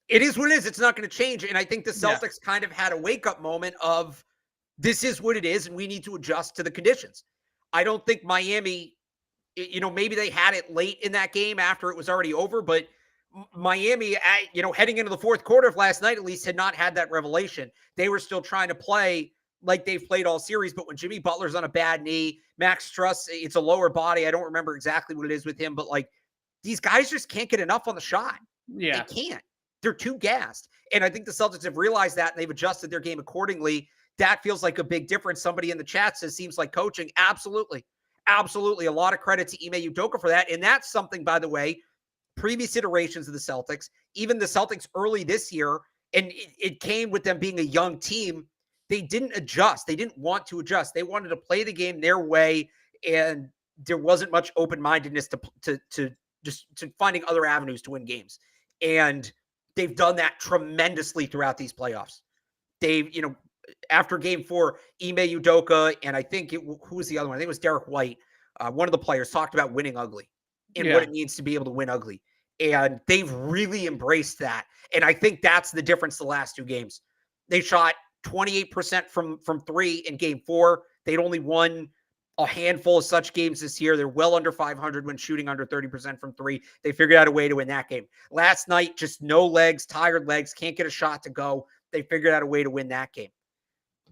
is what it is. It's not going to change. And I think the Celtics kind of had a wake-up moment of this is what it is, and we need to adjust to the conditions. I don't think Miami, maybe they had it late in that game after it was already over, but Miami, heading into the 4th quarter of last night, at least had not had that revelation. They were still trying to play like they've played all series, but when Jimmy Butler's on a bad knee, Max Struss, it's a lower body. I don't remember exactly what it is with him, but like these guys just can't get enough on the shot. Yeah. They can't. They're too gassed. And I think the Celtics have realized that and they've adjusted their game accordingly. That feels like a big difference. Somebody in the chat says, seems like coaching. Absolutely. absolutely a lot of credit to Ime Udoka for that. And that's something, by the way, previous iterations of the Celtics, even the Celtics early this year, and it came with them being a young team. They didn't adjust. They didn't want to adjust. They wanted to play the game their way, and there wasn't much open-mindedness to finding other avenues to win games. And they've done that tremendously throughout these playoffs. They've, after game 4, Ime Udoka, and I think who was the other one? I think it was Derek White. One of the players talked about winning ugly and what it means to be able to win ugly. And they've really embraced that. And I think that's the difference the last 2 games. They shot 28% from 3 in game 4. They'd only won a handful of such games this year. They're well under 500 when shooting under 30% from 3. They figured out a way to win that game. Last night, just no legs, tired legs, can't get a shot to go. They figured out a way to win that game.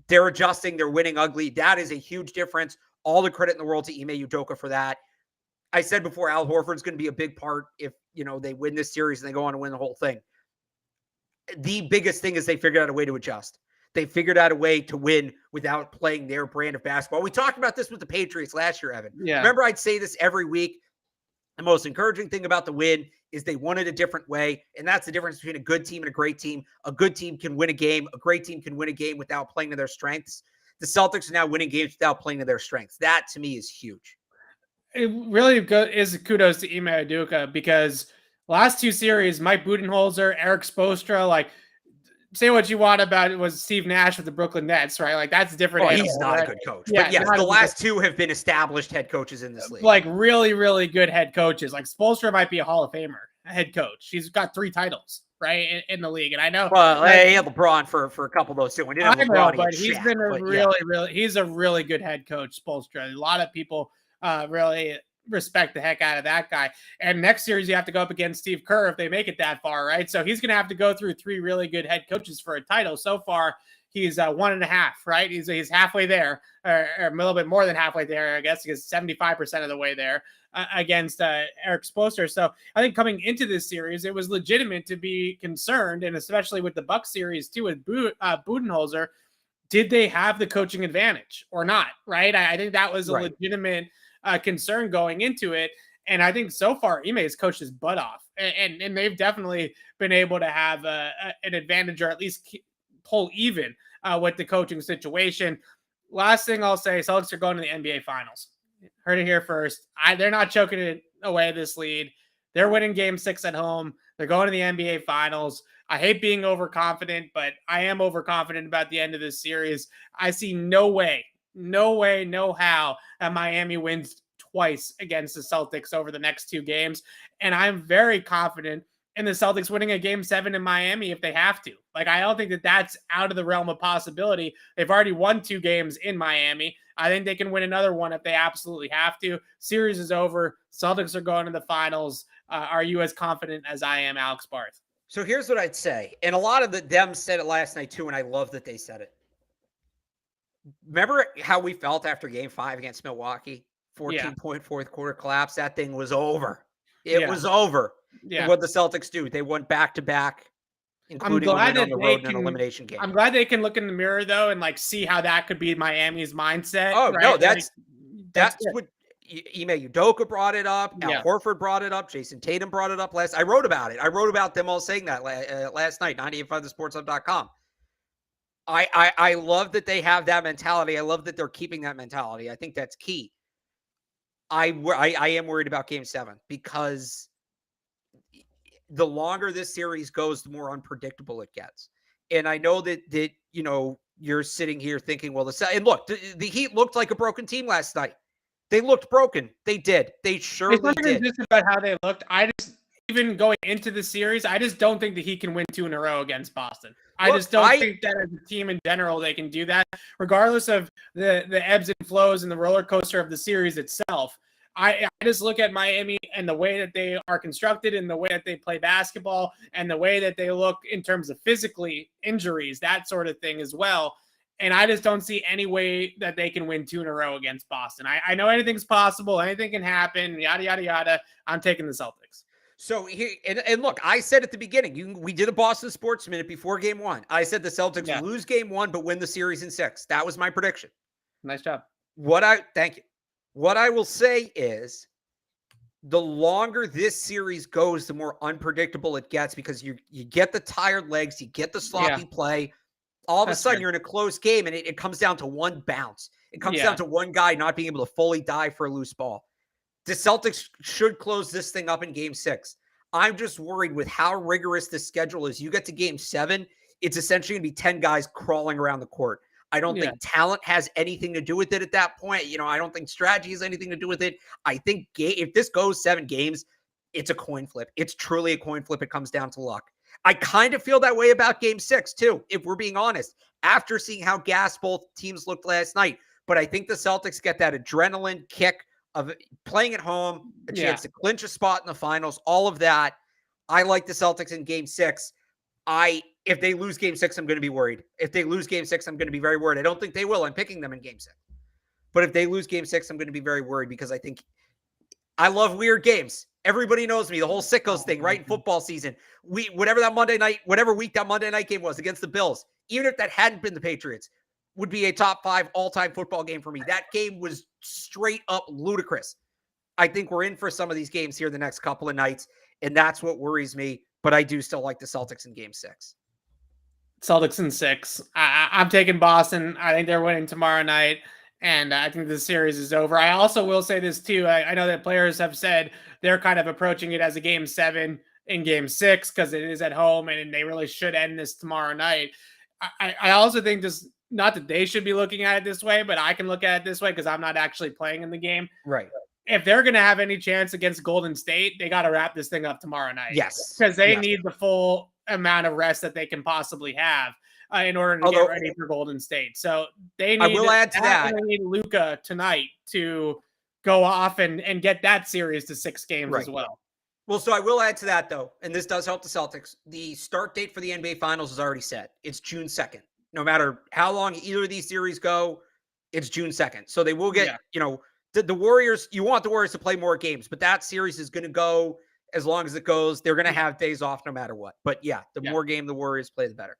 They're adjusting. They're winning ugly. That is a huge difference. All the credit in the world to Ime Udoka for that. I said before, Al Horford's going to be a big part if, they win this series and they go on to win the whole thing. The biggest thing is they figured out a way to adjust. They figured out a way to win without playing their brand of basketball. We talked about this with the Patriots last year, Evan. Yeah. Remember, I'd say this every week. The most encouraging thing about the win is they won it a different way, and that's the difference between a good team and a great team. A good team can win a game. A great team can win a game without playing to their strengths. The Celtics are now winning games without playing to their strengths. That, to me, is huge. It really is kudos to Ime Udoka because last 2 series, Mike Budenholzer, Eric Spoelstra, say what you want about it was Steve Nash with the Brooklyn Nets, right? That's different. Oh, he's not a good coach. Yeah, but yes, the last 2 have been established head coaches in this league. Really, really good head coaches. Spoelstra might be a Hall of Famer head coach. He's got 3 titles, right, in the league. And I know. Well, he had LeBron for a couple of those too. We didn't have LeBron, but he's been he's a really good head coach, Spoelstra. A lot of people really respect the heck out of that guy. And next series, you have to go up against Steve Kerr if they make it that far, right? So he's going to have to go through 3 really good head coaches for a title. So far, he's 1.5, right? He's halfway there, or a little bit more than halfway there, I guess. He's 75% of the way there against Eric Spoelstra. So I think coming into this series, it was legitimate to be concerned, and especially with the Bucks series too, with Budenholzer, did they have the coaching advantage or not, right? I think that was a legitimate concern going into it. And I think so far, Ime has coached his butt off. And they've definitely been able to have an advantage or at least pull even with the coaching situation. Last thing I'll say, Celtics are going to the NBA Finals. Heard it here first. They're not choking it away, this lead. They're winning Game 6 at home. They're going to the NBA Finals. I hate being overconfident, but I am overconfident about the end of this series. I see no way, no how that Miami wins twice against the Celtics over the next 2 games. And I'm very confident in the Celtics winning a Game 7 in Miami if they have to. I don't think that that's out of the realm of possibility. They've already won 2 games in Miami. I think they can win another one if they absolutely have to. Series is over. Celtics are going to the finals. Are you as confident as I am, Alex Barth? So here's what I'd say. And a lot of them said it last night too, and I love that they said it. Remember how we felt after Game 5 against Milwaukee? 14-point fourth quarter collapse. That thing was over. It was over. Yeah. And what the Celtics do, they went back-to-back, including on the road in an elimination game. I'm glad they can look in the mirror, though, and see how that could be Miami's mindset. Oh, right? No, that's what Ime Udoka brought it up. Al Horford brought it up. Jason Tatum brought it up last. I wrote about it. I wrote about them all saying that last night, 985thesportshub.com. I love that they have that mentality. I love that they're keeping that mentality. I think that's key. I am worried about Game 7 because the longer this series goes, the more unpredictable it gets. And I know that you're sitting here thinking, well, and look, the Heat looked like a broken team last night. They looked broken. They did. They surely did. It's not even just about how they looked. Even going into the series, I just don't think that he can win 2 in a row against Boston. I just don't think that as a team in general, they can do that, regardless of the ebbs and flows and the roller coaster of the series itself. I just look at Miami and the way that they are constructed and the way that they play basketball and the way that they look in terms of physically injuries, that sort of thing as well. And I just don't see any way that they can win 2 in a row against Boston. I know anything's possible. Anything can happen, yada, yada, yada. I'm taking the Celtics. So here, and look, I said at the beginning, we did a Boston Sports Minute before Game 1. I said the Celtics lose Game 1, but win the series in 6. That was my prediction. Nice job. Thank you. What I will say is the longer this series goes, the more unpredictable it gets because you get the tired legs, you get the sloppy play. All of a That's sudden, fair. you're in a close game, and it comes down to one bounce. It comes down Yeah. to one guy not being able to fully dive for a loose ball. The Celtics should close this thing up in game 6. I'm just worried with how rigorous this schedule is. You get to game 7, it's essentially going to be 10 guys crawling around the court. I don't Yeah. think talent has anything to do with it at that point. I don't think strategy has anything to do with it. I think if this goes 7 games, it's a coin flip. It's truly a coin flip. It comes down to luck. I kind of feel that way about game 6 too, if we're being honest, after seeing how gassed both teams looked last night. But I think the Celtics get that adrenaline kick of playing at home, a chance to clinch a spot in the finals, all of that. I like the Celtics in game 6. If they lose game 6, I'm going to be worried. If they lose game 6, I'm going to be very worried. I don't think they will. I'm picking them in game 6. But if they lose game 6, I'm going to be very worried because I think I love weird games. Everybody knows me, the whole sickos thing, right? In football season. Whatever week that Monday night game was against the Bills, even if that hadn't been the Patriots, would be a top 5 all-time football game for me. That game was straight up ludicrous. I think we're in for some of these games here the next couple of nights, and that's what worries me. But I do still like the Celtics in game 6. Celtics in 6. I'm taking Boston. I think they're winning tomorrow night, and I think the series is over. I also will say this too. I know that players have said they're kind of approaching it as a game 7 in game 6 because it is at home, and they really should end this tomorrow night. I also think this, not that they should be looking at it this way, but I can look at it this way because I'm not actually playing in the game. Right. If they're going to have any chance against Golden State, they got to wrap this thing up tomorrow night. Yes. Because they need the full amount of rest that they can possibly have in order to get ready for Golden State. So they need, I will add to that. They need Luka tonight to go off and get that series to 6 games as well. Well, so I will add to that, though, and this does help the Celtics. The start date for the NBA Finals is already set. It's June 2nd. No matter how long either of these series go, it's June 2nd. So they will get, the Warriors, you want the Warriors to play more games, but that series is going to go as long as it goes. They're going to have days off no matter what. But the more game the Warriors play, the better.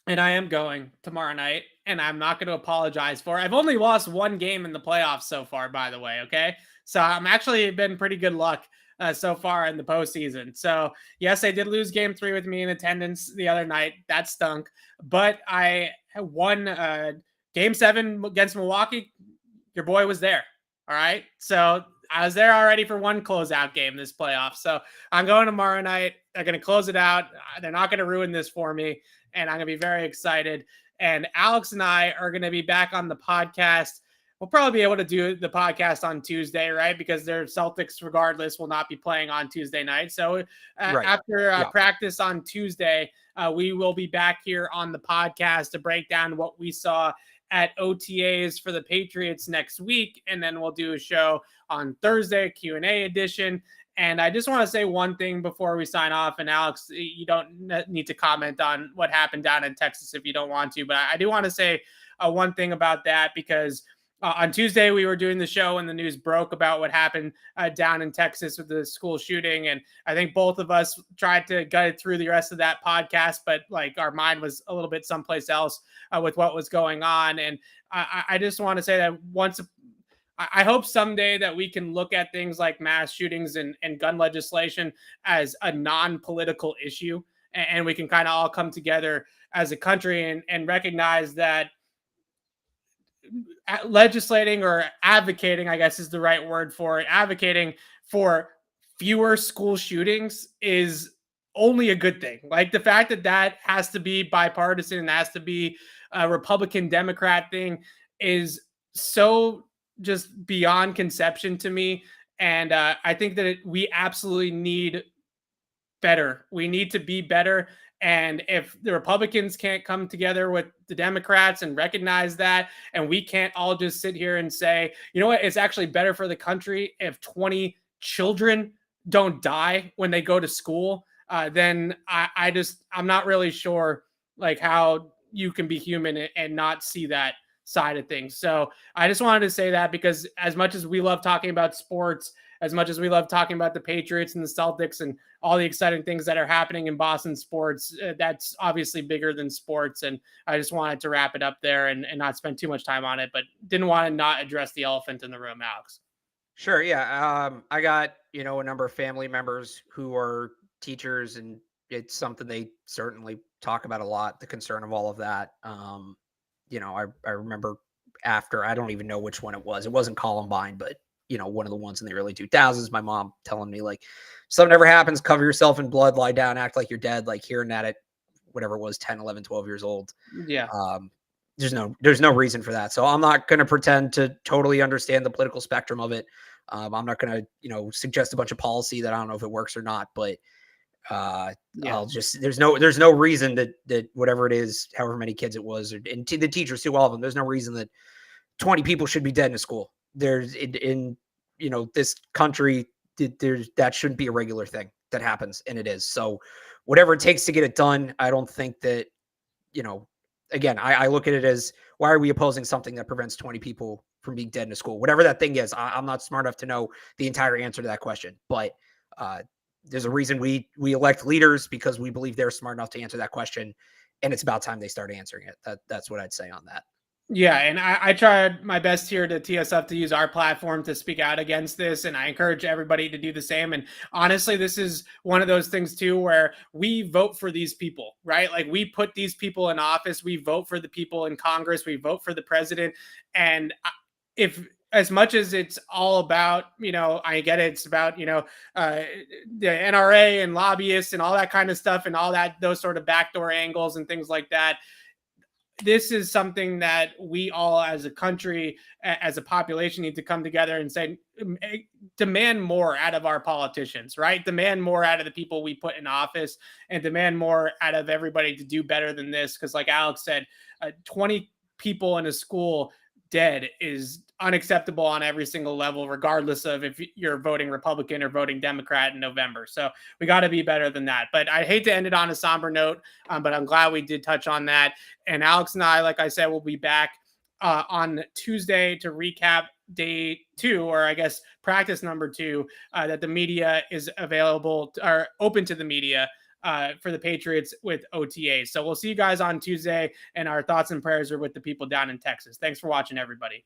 And I am going tomorrow night, and I'm not going to apologize for it. I've only lost 1 game in the playoffs so far, by the way, okay? So I'm actually been pretty good luck so far in the postseason. So, yes, I did lose game 3 with me in attendance the other night. That stunk. But I won game 7 against Milwaukee. Your boy was there. All right. So I was there already for 1 closeout game this playoff. So I'm going tomorrow night. They're going to close it out. They're not going to ruin this for me. And I'm going to be very excited. And Alex and I are going to be back on the podcast. We'll probably be able to do the podcast on Tuesday, right? Because their Celtics, regardless, will not be playing on Tuesday night. So after practice on Tuesday, we will be back here on the podcast to break down what we saw at OTAs for the Patriots next week. And then we'll do a show on Thursday, Q&A edition. And I just want to say one thing before we sign off. And Alex, you don't need to comment on what happened down in Texas if you don't want to. But I do want to say one thing about that, because on Tuesday, we were doing the show and the news broke about what happened down in Texas with the school shooting. And I think both of us tried to gut through the rest of that podcast, but our mind was a little bit someplace else with what was going on. And I just want to say that I hope someday that we can look at things like mass shootings and gun legislation as a non-political issue. And we can kind of all come together as a country and recognize that legislating or advocating, I guess is the right word for it, advocating for fewer school shootings is only a good thing. Like the fact that has to be bipartisan and has to be a Republican Democrat thing is so just beyond conception to me. And I think that we absolutely need better. We need to be better. And if the Republicans can't come together with the Democrats and recognize that, and we can't all just sit here and say, you know what, it's actually better for the country if 20 children don't die when they go to school, then I'm not really sure how you can be human and not see that side of things. So I just wanted to say that, because as much as we love talking about sports, as much as we love talking about the Patriots and the Celtics and all the exciting things that are happening in Boston sports, that's obviously bigger than sports. And I just wanted to wrap it up there and not spend too much time on it, but didn't want to not address the elephant in the room, Alex. Sure. Yeah. I got, a number of family members who are teachers, and it's something they certainly talk about a lot, the concern of all of that. I remember after, I don't even know which one it was. It wasn't Columbine, but, one of the ones in the early 2000s, my mom telling me, like, something ever happens, cover yourself in blood, lie down, act like you're dead, like hearing that at whatever it was, 10, 11, 12 years old. Yeah. There's no reason for that. So I'm not going to pretend to totally understand the political spectrum of it. I'm not going to, suggest a bunch of policy that I don't know if it works or not, but Yeah. there's no reason that whatever it is, however many kids it was, and the teachers too, all of them, there's no reason that 20 people should be dead in a school. There's in this country, that shouldn't be a regular thing that happens, and it is. So whatever it takes to get it done, I don't think that, again, I look at it as, why are we opposing something that prevents 20 people from being dead in a school? Whatever that thing is, I'm not smart enough to know the entire answer to that question. But there's a reason we elect leaders, because we believe they're smart enough to answer that question. And it's about time they start answering it. That's what I'd say on that. Yeah, and I tried my best here to tee us up to use our platform to speak out against this, and I encourage everybody to do the same. And honestly, this is one of those things too where we vote for these people, right? Like, we put these people in office, we vote for the people in Congress, we vote for the president, and if, as much as it's all about, I get it, it's about, the NRA and lobbyists and all that kind of stuff, and all that, those sort of backdoor angles and things like that. This is something that we all, as a country, as a population, need to come together and say, demand more out of our politicians, right? Demand more out of the people we put in office, and demand more out of everybody to do better than this. Because like Alex said, 20 people in a school dead is unacceptable on every single level, regardless of if you're voting Republican or voting Democrat in November. So we got to be better than that. But I hate to end it on a somber note, but I'm glad we did touch on that. And Alex and I, like I said, will be back on Tuesday to recap day 2, or I guess practice number 2, that the media is available or open to the media for the Patriots with OTAs. So we'll see you guys on Tuesday, and our thoughts and prayers are with the people down in Texas. Thanks for watching, everybody.